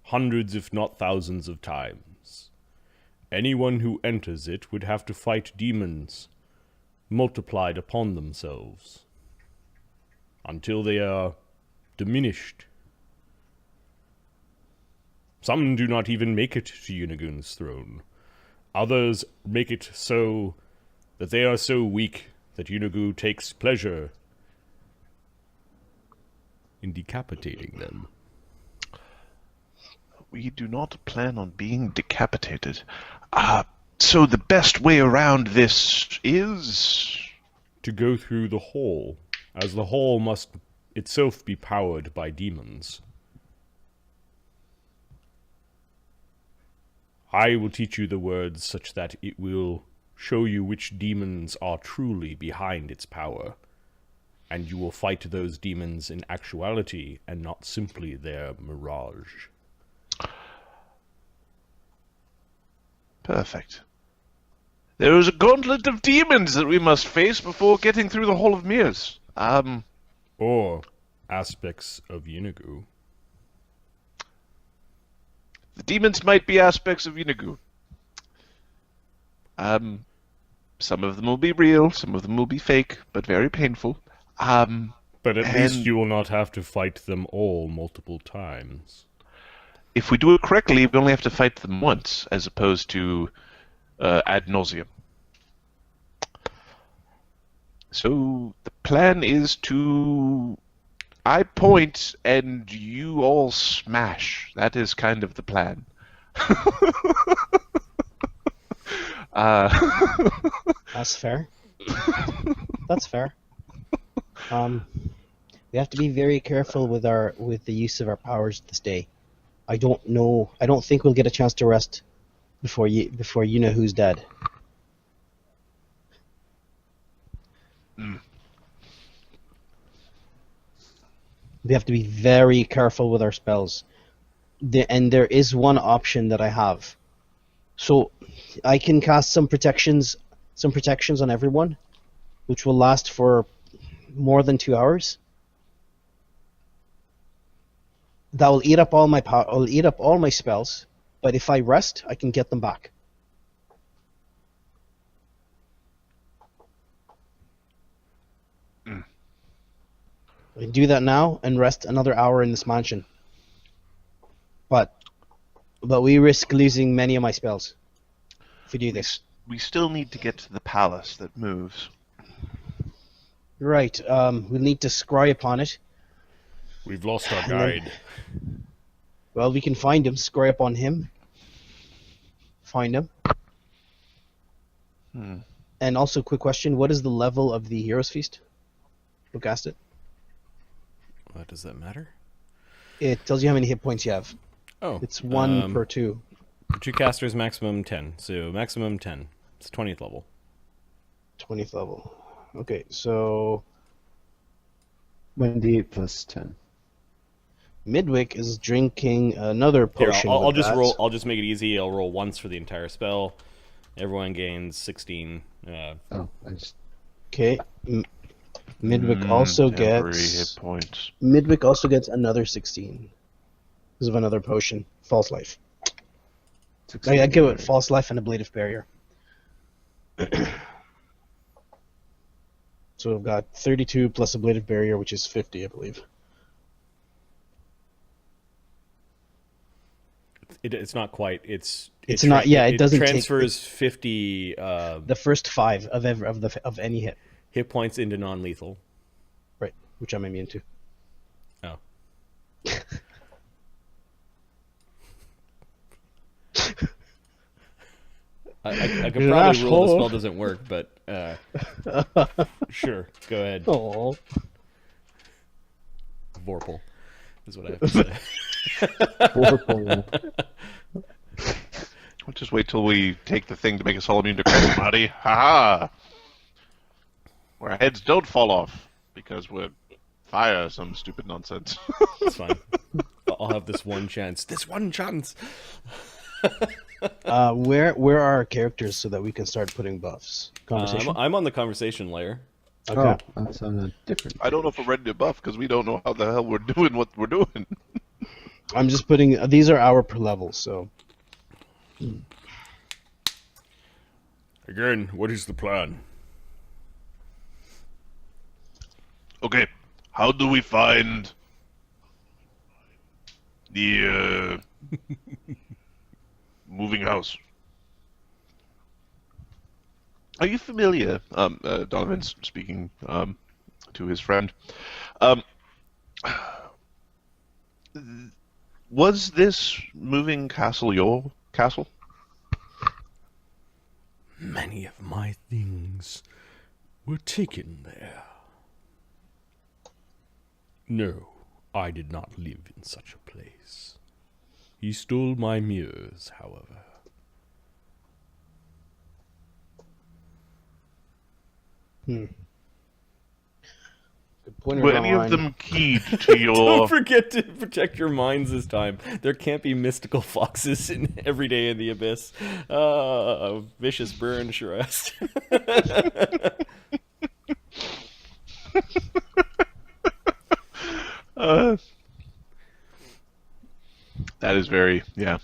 [SPEAKER 1] hundreds if not thousands of times. Anyone who enters it would have to fight demons multiplied upon themselves until they are diminished. Some do not even make it to Yeenoghu's throne. Others make it so that they are so weak that Yeenoghu takes pleasure in decapitating them.
[SPEAKER 5] We do not plan on being decapitated. So the best way around this is...
[SPEAKER 1] To go through the hall, as the hall must itself be powered by demons. I will teach you the words such that it will show you which demons are truly behind its power, and you will fight those demons in actuality and not simply their mirage.
[SPEAKER 5] Perfect. There is a gauntlet of demons that we must face before getting through the Hall of Mirrors.
[SPEAKER 1] Or aspects of Yeenoghu.
[SPEAKER 5] The demons might be aspects of Yeenoghu. Some of them will be real, some of them will be fake, but very painful.
[SPEAKER 1] But at least you will not have to fight them all multiple times.
[SPEAKER 5] If we do it correctly, we only have to fight them once, as opposed to ad nauseum. So the plan is to... I point and you all smash. That is kind of the plan.
[SPEAKER 3] that's fair. That's fair. We have to be very careful with the use of our powers this day. I don't think we'll get a chance to rest before you know who's dead. We have to be very careful with our spells. And there is one option that I have. So I can cast some protections on everyone, which will last for more than 2 hours, that will eat up all my power. I'll eat up all my spells. But if I rest, I can get them back. I can do that now and rest another hour in this mansion. But we risk losing many of my spells if we do this.
[SPEAKER 5] We still need to get to the palace that moves.
[SPEAKER 3] Right. We'll need to scry upon it.
[SPEAKER 1] We've lost our guide.
[SPEAKER 3] Well, we can find him, scry up on him. Find him. And also, quick question, what is the level of the Hero's Feast? Who cast it?
[SPEAKER 1] What does that matter?
[SPEAKER 3] It tells you how many hit points you have.
[SPEAKER 1] Oh.
[SPEAKER 3] It's 1 per 2.
[SPEAKER 1] For 2 casters, maximum 10. So maximum 10. It's 20th level.
[SPEAKER 3] 20th level. Okay, so
[SPEAKER 2] 1d8 plus 10.
[SPEAKER 3] Midwick is drinking another
[SPEAKER 1] Here,
[SPEAKER 3] potion.
[SPEAKER 1] I'll
[SPEAKER 3] with
[SPEAKER 1] just
[SPEAKER 3] that.
[SPEAKER 1] roll. I'll just make it easy. I'll roll once for the entire spell. Everyone gains 16.
[SPEAKER 2] Oh, I just...
[SPEAKER 3] Okay. Midwick also
[SPEAKER 5] temporary
[SPEAKER 3] gets...
[SPEAKER 5] hit points.
[SPEAKER 3] Midwick also gets another 16. Because of another potion. False Life. I give it False Life and Ablative Barrier. So we've got 32 plus Ablative Barrier, which is 50, I believe.
[SPEAKER 1] It's not quite. It's
[SPEAKER 3] not. Yeah, it doesn't
[SPEAKER 1] transfers 50
[SPEAKER 3] the first 5 of any hit.
[SPEAKER 1] hit points into non-lethal.
[SPEAKER 3] Right, which I'm immune to.
[SPEAKER 1] Oh. I could probably rule the spell doesn't work, but sure, go ahead.
[SPEAKER 3] Oh.
[SPEAKER 1] Vorpal is what I have to say.
[SPEAKER 5] We'll just wait till we take the thing to make us all immune to Marty. Ha ha! Where our heads don't fall off because we're fire or some stupid nonsense.
[SPEAKER 1] It's fine. I'll have this one chance. This one chance.
[SPEAKER 3] Where are our characters so that we can start putting buffs? Conversation.
[SPEAKER 1] I'm on the conversation layer.
[SPEAKER 3] Okay.
[SPEAKER 2] Oh, that's on a different...
[SPEAKER 5] I don't know if we're ready to buff because we don't know how the hell we're doing what we're doing.
[SPEAKER 3] I'm just putting. These are our per level, so.
[SPEAKER 1] Again, what is the plan?
[SPEAKER 5] Okay, how do we find the moving house? Are you familiar, Donovan's speaking to his friend, was this moving castle your castle?
[SPEAKER 1] Many of my things were taken there. No, I did not live in such a place. He stole my mirrors, however.
[SPEAKER 3] Good point.
[SPEAKER 5] Were any of them keyed to your...
[SPEAKER 1] Don't forget to protect your minds this time. There can't be mystical foxes in every day in the abyss. Vicious burn, Shrest.
[SPEAKER 5] That is very, yeah.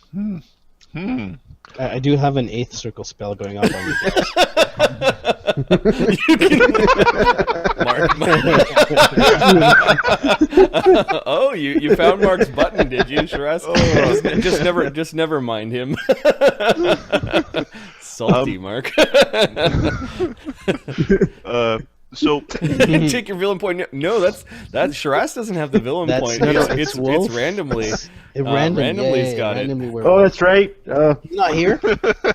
[SPEAKER 3] I do have an 8th circle spell going off on you.
[SPEAKER 1] Mark. Oh, you found Mark's button, did you, Shiraz? Just never mind him. Salty, Mark.
[SPEAKER 5] So
[SPEAKER 1] take your villain point. No, that's Shiraz doesn't have the villain point. It's randomly.
[SPEAKER 3] It
[SPEAKER 1] randomly's got it.
[SPEAKER 2] Oh, that's right.
[SPEAKER 3] He's not here.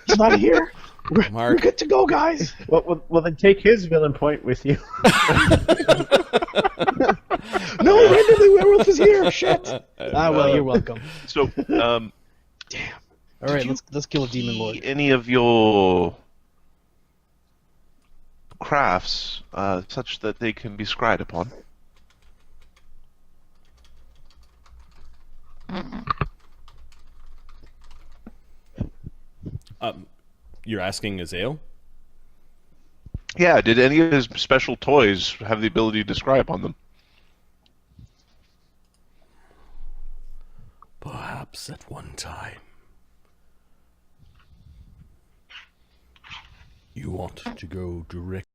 [SPEAKER 3] He's not here. We're
[SPEAKER 1] Mark.
[SPEAKER 3] good to go, guys.
[SPEAKER 2] Well, then take his villain point with you.
[SPEAKER 3] No, randomly werewolf is here. Shit. Well, you're welcome.
[SPEAKER 5] So,
[SPEAKER 3] Damn. All right, let's kill a demon lord.
[SPEAKER 5] any of your crafts such that they can be scried upon?
[SPEAKER 1] You're asking Azale?
[SPEAKER 5] Yeah, did any of his special toys have the ability to describe on them?
[SPEAKER 1] Perhaps at one time. You want to go direct